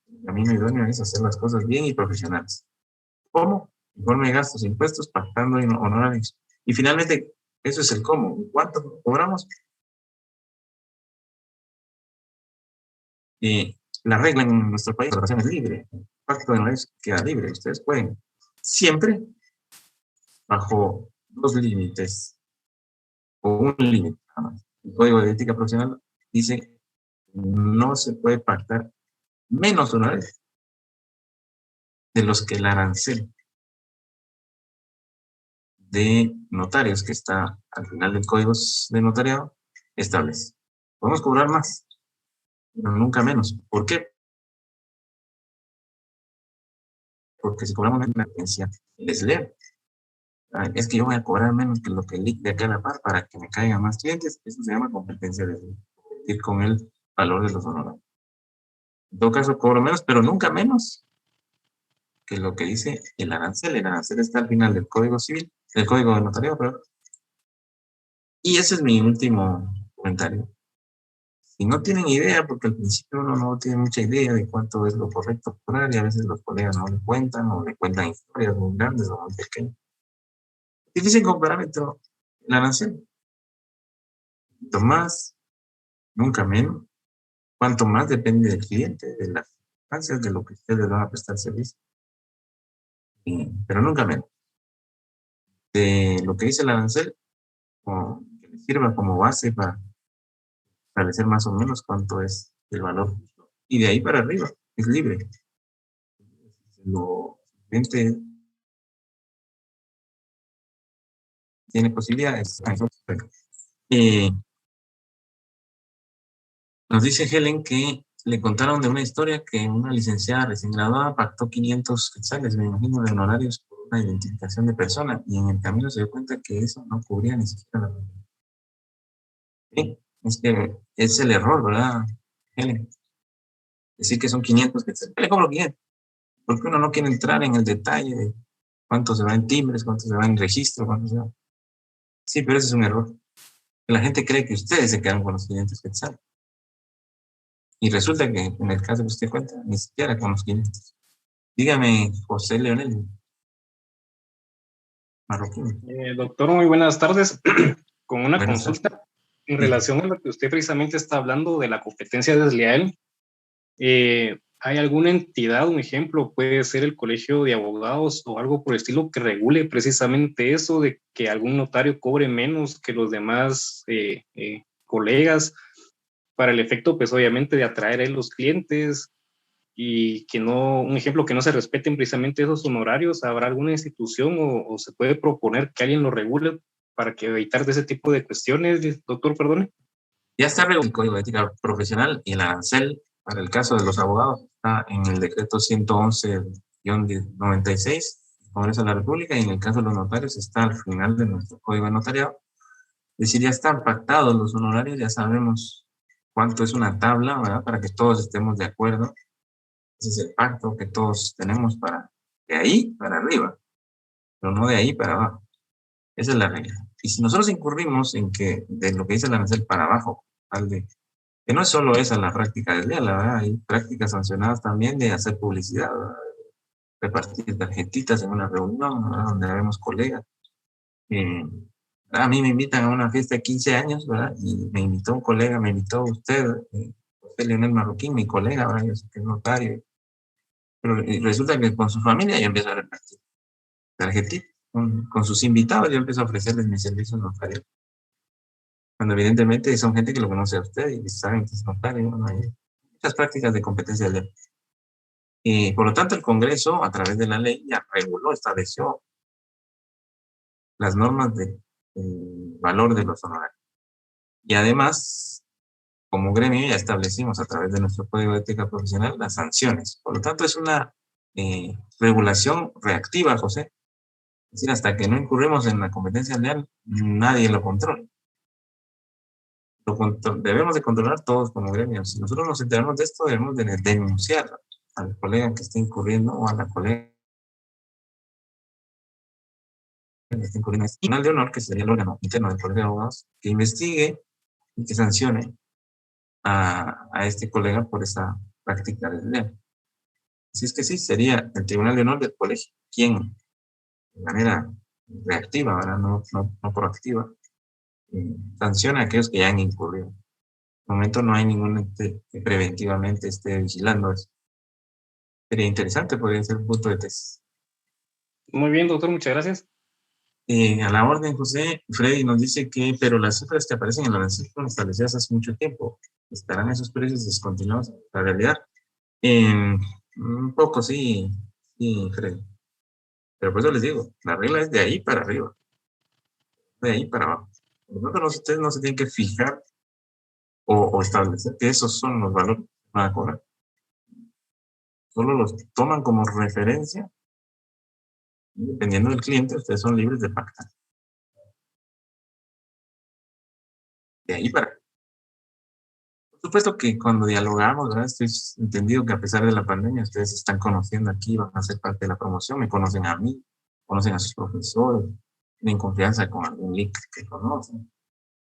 [SPEAKER 2] El camino idóneo es hacer las cosas bien y profesionales. ¿Cómo? Informe de gastos, impuestos, pactando honorarios. Y finalmente, eso es el cómo. ¿Cuánto cobramos? La regla en nuestro país, la relación es libre. El pacto de honorarios queda libre. Ustedes pueden siempre bajo dos límites o un límite. El Código de Ética Profesional dice no se puede pactar menos honorarios de los que el arancel de notarios que está al final del Código de Notariado establece. Podemos cobrar más, pero nunca menos. ¿Por qué? Porque si cobramos una agencia les leo. Es que yo voy a cobrar menos que lo que el LIC de acá a la par para que me caigan más clientes. Eso se llama competencia de competir con el valor de los honorarios. En todo caso, cobro menos, pero nunca menos que lo que dice el arancel. El arancel está al final del Código Civil, del Código de Notariado, perdón. Y ese es mi último comentario. Si no tienen idea, porque al principio uno no tiene mucha idea de cuánto es lo correcto cobrar y a veces los colegas no le cuentan o le cuentan historias muy grandes o muy pequeñas. Utilicen como parámetro el arancel. Cuanto más, nunca menos. Cuanto más depende del cliente, de las circunstancias, de lo que ustedes van a prestar servicio. Pero nunca menos. De lo que dice el arancel, que les sirva como base para establecer más o menos cuánto es el valor. Y de ahí para arriba, es libre. Lo cliente tiene posibilidades. Nos dice Helen que le contaron de una historia que una licenciada recién graduada pactó 500 quetzales, me imagino, de honorarios por una identificación de persona, y en el camino se dio cuenta que eso no cubría ni siquiera la... Sí, es que es el error, ¿verdad, Helen? Decir que son 500 quetzales. Le cobro 500, porque uno no quiere entrar en el detalle de cuánto se va en timbres, cuánto se va en registro, cuánto se va... Sí, pero ese es un error. La gente cree que ustedes se quedan con los 500 quetzales. Y resulta que en el caso que usted cuenta, ni siquiera con los 500. Dígame, José Leonel Marroquín.
[SPEAKER 3] Doctor, muy buenas tardes. Con una
[SPEAKER 2] Buenas
[SPEAKER 3] consulta
[SPEAKER 2] tardes.
[SPEAKER 3] en relación a lo que usted precisamente está hablando de la competencia desleal. ¿Hay alguna entidad, un ejemplo, puede ser el Colegio de Abogados o algo por el estilo, que regule precisamente eso de que algún notario cobre menos que los demás colegas para el efecto, pues obviamente, de atraer a los clientes y que no, un ejemplo, que no se respeten precisamente esos honorarios? ¿Habrá alguna institución o se puede proponer que alguien lo regule para que evitar de ese tipo de cuestiones, doctor, perdone?
[SPEAKER 2] Ya está regulado el Código de Ética Profesional y el arancel para el caso de los abogados está en el decreto 111-96 del Congreso de la República, y en el caso de los notarios está al final de nuestro Código de Notariado. Es decir, ya están pactados los honorarios, ya sabemos cuánto es una tabla, ¿verdad? Para que todos estemos de acuerdo. Ese es el pacto que todos tenemos para de ahí para arriba, pero no de ahí para abajo. Esa es la regla. Y si nosotros incurrimos en que de lo que dice la arancel para abajo, que no es solo esa la práctica del día, la verdad, hay prácticas sancionadas también de hacer publicidad, ¿verdad? Repartir tarjetitas en una reunión, ¿verdad? Donde vemos colegas. A mí me invitan a una fiesta de 15 años, ¿verdad? Y me invitó un colega, me invitó usted, José Leonel Marroquín, mi colega, ¿verdad? Yo sé que es notario. Pero resulta que con su familia yo empiezo a repartir tarjetitas. Con sus invitados yo empiezo a ofrecerles mis servicios notarios. Cuando evidentemente son gente que lo conoce a usted y saben que es notario, ¿no? Hay muchas prácticas de competencia leal. Por lo tanto, el Congreso, a través de la ley, ya reguló, estableció las normas de valor de los honorarios. Y además, como gremio, ya establecimos a través de nuestro Código de Ética Profesional las sanciones. Por lo tanto, es una regulación reactiva, José. Es decir, hasta que no incurrimos en la competencia leal, nadie lo controla. Debemos de controlar todos como gremio. Si nosotros nos enteramos de esto, debemos de denunciar al colega que esté incurriendo o a la colega que esté incurriendo. Es Tribunal de Honor, que sería el órgano interno del Colegio de Abogados, que investigue y que sancione a este colega por esa práctica desleal. Si es que sí, sería el Tribunal de Honor del colegio quien, de manera reactiva, ¿verdad? No proactiva, sanciona a aquellos que ya han incurrido. De momento no hay ningún ente que preventivamente esté vigilando eso. Sería interesante, podría ser un punto de tesis.
[SPEAKER 3] Muy bien, doctor, muchas gracias.
[SPEAKER 2] A la orden, José, Freddy nos dice que, pero las cifras que aparecen en la arancel fueron establecidas hace mucho tiempo. ¿Estarán esos precios descontinuados? La realidad, un poco sí, Freddy. Pero por eso les digo, la regla es de ahí para arriba, de ahí para abajo. Por lo tanto, ustedes no se tienen que fijar o establecer que esos son los valores que van a cobrar. Solo los toman como referencia. Dependiendo del cliente, ustedes son libres de pactar. De ahí para. Por supuesto que cuando dialogamos, ¿verdad? Estoy entendido que a pesar de la pandemia, ustedes se están conociendo aquí, van a ser parte de la promoción, me conocen a mí, conocen a sus profesores, tienen confianza con algún leak que conocen,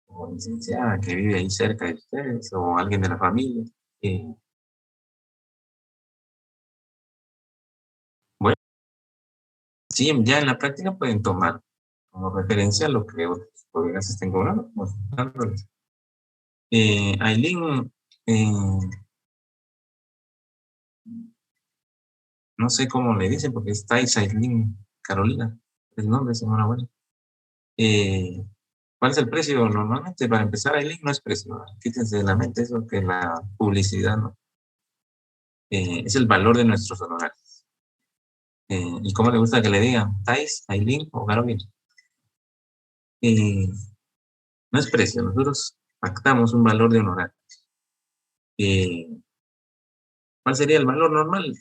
[SPEAKER 2] o licenciada que vive ahí cerca de ustedes, o alguien de la familia. Bueno, sí, ya en la práctica pueden tomar como referencia lo que otros colegas estén cobrando. Aileen, no sé cómo le dicen, porque es Thais Aileen Carolina, el nombre, señora buena. ¿Cuál es el precio normalmente? Para empezar, Aileen no es precio, ¿no? Quítense de la mente eso que la publicidad, ¿no? Es el valor de nuestros honorarios. ¿Y cómo le gusta que le digan? ¿Thais, Aileen o Carolina? No es precio, nosotros pactamos un valor de honorarios. ¿Cuál sería el valor normal?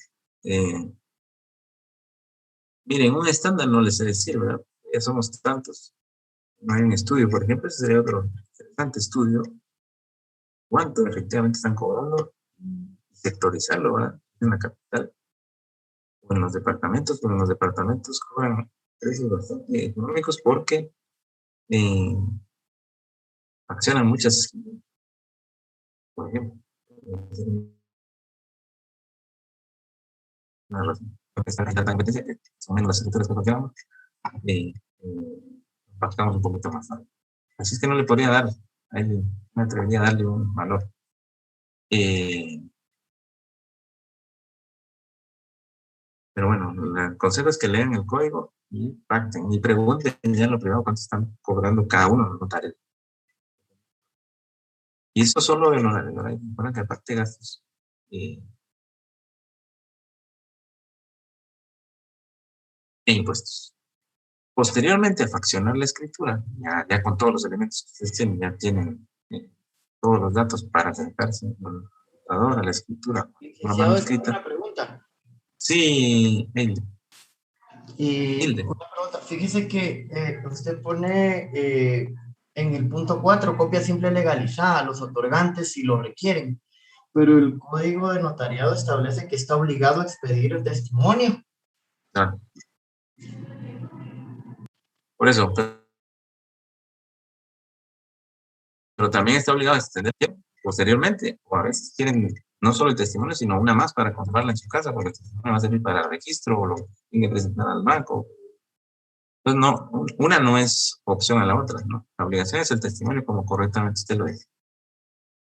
[SPEAKER 2] Miren, un estándar no les sé decir, ¿verdad? Ya somos tantos. No hay un estudio, por ejemplo, ese sería otro interesante estudio. ¿Cuánto efectivamente están cobrando? Sectorizarlo, ¿verdad? En la capital o en los departamentos, pero en los departamentos cobran precios bastante económicos porque accionan muchas, por ejemplo, una razón, porque está en tanta competencia que son menos las sectores que pagamos, pagamos un poquito más, ¿no? Así es que no le podría dar, ahí me atrevería a darle un valor. Pero bueno, el consejo es que lean el código y pacten y pregunten ya en lo privado cuánto están cobrando cada uno de los notarios. Y eso solo de los honorarios, para que aparte gastos. E impuestos. Posteriormente a faccionar la escritura, ya con todos los elementos que ustedes tienen, ya tienen todos los datos para acercarse al computador, a la escritura, una manuscrita.
[SPEAKER 1] Una pregunta.
[SPEAKER 2] Sí, Hilde.
[SPEAKER 1] Una pregunta. Fíjese que usted pone en el punto 4, copia simple legalizada a los otorgantes si lo requieren, pero el Código de Notariado establece que está obligado a expedir el testimonio.
[SPEAKER 2] Claro. Por eso, pero también está obligado a extender tiempo posteriormente, o a veces quieren no solo el testimonio, sino una más para conservarla en su casa, porque el testimonio va a servir para el registro o lo tiene que presentar al banco. Entonces, no, una no es opción a la otra, ¿no? La obligación es el testimonio, como correctamente usted lo dice.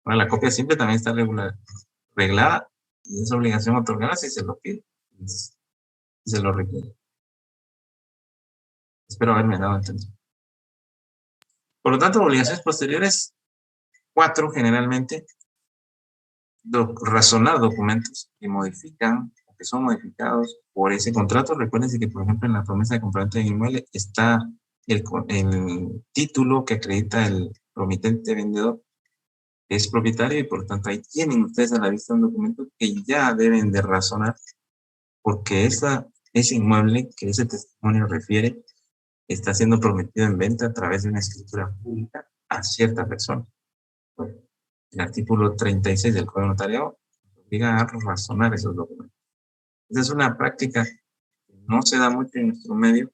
[SPEAKER 2] Ahora, la copia simple también está reglada y es obligación otorgada si se lo pide, si se lo requiere. Espero haberme dado a entender. Por lo tanto, obligaciones posteriores, 4 generalmente, razonar documentos que modifican o que son modificados por ese contrato. Recuérdense que, por ejemplo, en la promesa de compraventa de inmueble está el título que acredita el promitente vendedor, que es propietario, y por lo tanto ahí tienen ustedes a la vista un documento que ya deben de razonar, porque ese inmueble que ese testimonio refiere está siendo prometido en venta a través de una escritura pública a cierta persona. Bueno, el artículo 36 del Código Notariado obliga a razonar esos documentos. Esa es una práctica que no se da mucho en nuestro medio,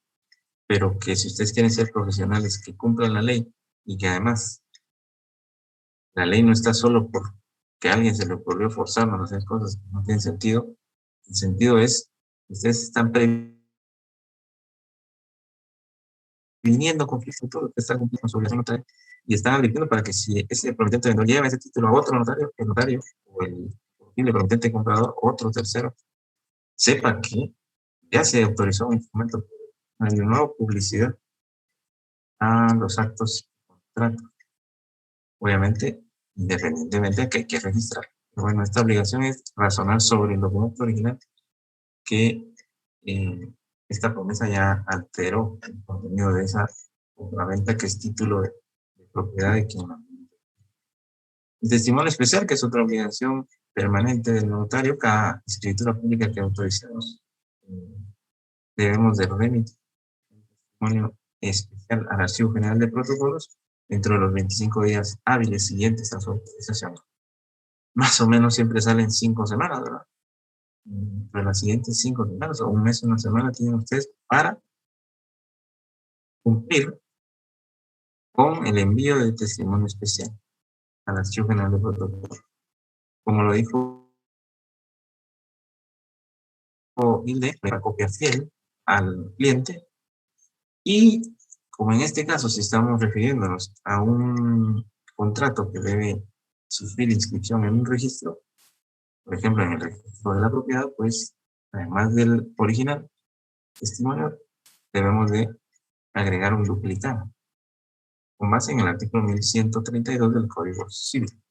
[SPEAKER 2] pero que si ustedes quieren ser profesionales que cumplan la ley y que además la ley no está solo por que a alguien se le ocurrió forzarnos a hacer cosas que no tienen sentido. El sentido es que ustedes están previniendo conflictos futuros, que están cumpliendo su obligación notaria y están advirtiendo para que si ese promitente vendedor lleva ese título a otro notario, el notario o el posible promitente comprador, otro tercero, sepa que ya se autorizó un instrumento de nueva publicidad a los actos de contrato. Obviamente, independientemente de que hay que registrar. Pero bueno, esta obligación es razonar sobre el documento original que esta promesa ya alteró el contenido de esa compraventa, que es título de propiedad de quien la vende. El testimonio especial, que es otra obligación permanente del notario, cada escritura pública que autoricemos debemos de remitir un testimonio especial al Archivo General de Protocolos dentro de los 25 días hábiles siguientes a su autorización. Más o menos siempre salen 5 semanas, ¿verdad? Pero las siguientes 5 semanas o un mes, una semana, tienen ustedes para cumplir con el envío del testimonio especial al Archivo General de Protocolo. Como lo dijo Hilde, la copia fiel al cliente, y como en este caso, si estamos refiriéndonos a un contrato que debe sufrir inscripción en un registro, por ejemplo, en el registro de la propiedad, pues además del original testimonio, debemos de agregar un duplicado, con base en el artículo 1132 del Código Civil.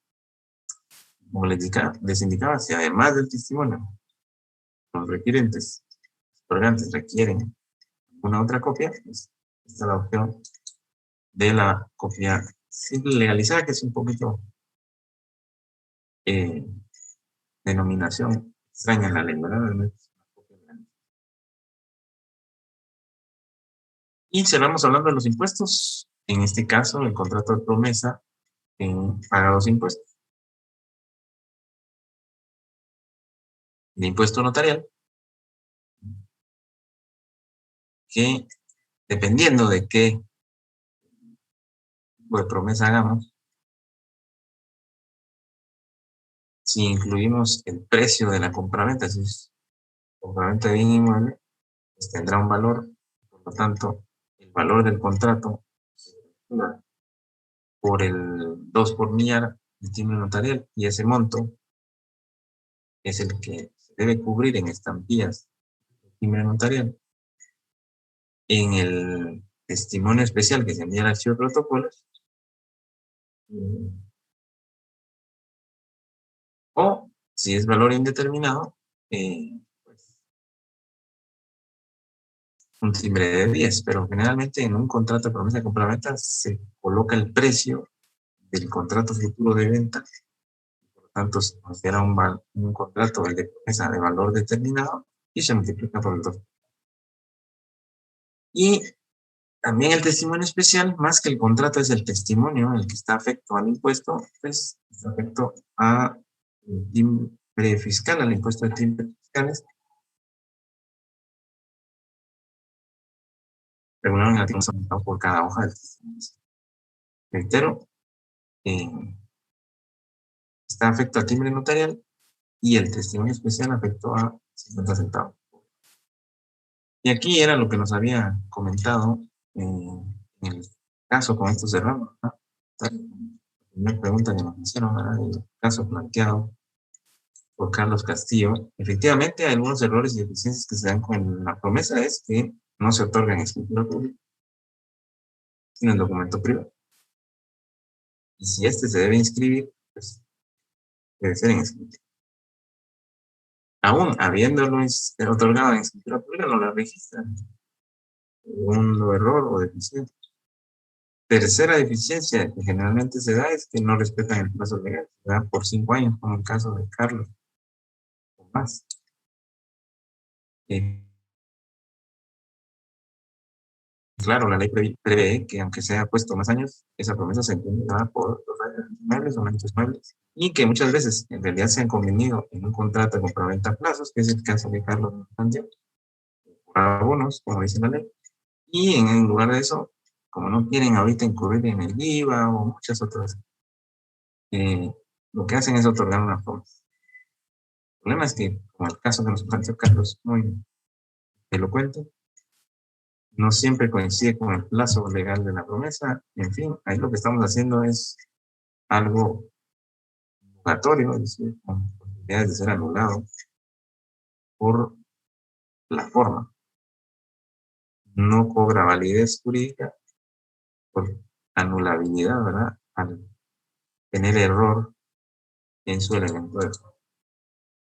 [SPEAKER 2] Como les indicaba, si además del testimonio los requirentes, los otorgantes requieren una otra copia, pues esta es la opción de la copia legalizada, que es un poquito denominación extraña en la ley, ¿verdad? Y cerramos hablando de los impuestos. En este caso, el contrato de promesa paga 2 impuestos. El impuesto notarial, que dependiendo de qué tipo de promesa hagamos, si incluimos el precio de la compraventa, si es compraventa de bien inmueble, pues tendrá un valor. Por lo tanto, el valor del contrato se calcula por el 2 por millar del timbre notarial, y ese monto es el que se debe cubrir en estampillas del timbre notarial. En el testimonio especial que se envía al archivo de protocolos, o si es valor indeterminado, pues un timbre de 10, pero generalmente en un contrato de promesa de compraventa se coloca el precio del contrato futuro de venta. Por lo tanto, se considera un contrato de promesa de valor determinado y se multiplica por el 2. Y también el testimonio especial, más que el contrato, es el testimonio el que está afecto al impuesto, pues está afecto a timbre fiscal, al impuesto de timbres fiscales, regular en el artículo aumentado por cada hoja del testimonio. Reitero, está afecto al timbre notarial y el testimonio especial afectó a 50 centavos. Y aquí era lo que nos había comentado en el caso con estos errores, ¿no? La primera pregunta que nos hicieron, ¿verdad? El caso planteado por Carlos Castillo. Efectivamente, hay algunos errores y deficiencias que se dan con la promesa, es que no se otorga en escritura pública, sino en documento privado. Y si este se debe inscribir, pues debe ser en escritura. Aún habiéndolo otorgado en escritura pública, no la registran. Segundo error o deficiencia. Tercera deficiencia que generalmente se da es que no respetan el plazo legal. Se da por 5 años, como el caso de Carlos. O más. Claro, la ley prevé que aunque sea puesto más años, esa promesa se entiende por los años muebles o años muebles. Y que muchas veces en realidad se han convenido en un contrato de compraventa a plazos, que es el caso de Carlos planteó, por abonos, como dice la ley. Y en lugar de eso, como no quieren ahorita incurrir en el IVA o muchas otras, lo que hacen es otorgar una promesa. El problema es que, como el caso que nos planteó Carlos, muy elocuente, no siempre coincide con el plazo legal de la promesa. En fin, ahí lo que estamos haciendo es algo obligatorio, es decir, con posibilidades de ser anulado por la forma. No cobra validez jurídica por anulabilidad, ¿verdad? Al tener error en su elemento de forma.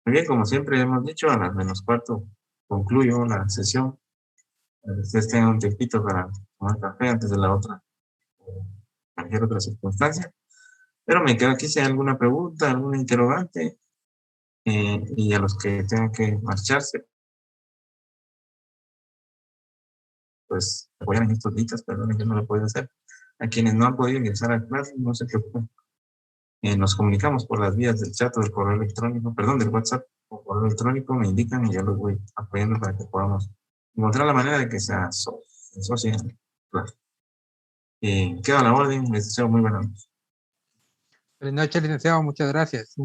[SPEAKER 2] Muy bien, como siempre hemos dicho, a las -4 concluyo la sesión. Ustedes tengan un tiempito para tomar café antes de la otra, cualquier otra circunstancia. Pero me quedo aquí si hay alguna pregunta, alguna interrogante, y a los que tengan que marcharse, pues apoyan en estos días, perdón, que no lo puedo hacer. A quienes no han podido ingresar a clase, no se preocupen. Nos comunicamos por las vías del chat o del correo electrónico, perdón, del WhatsApp o correo electrónico, me indican y yo los voy apoyando para que podamos encontrar la manera de que se asocien. Claro. Quedo a la orden, les deseo muy buenas noches.
[SPEAKER 4] Buenas noches, licenciado, muchas gracias.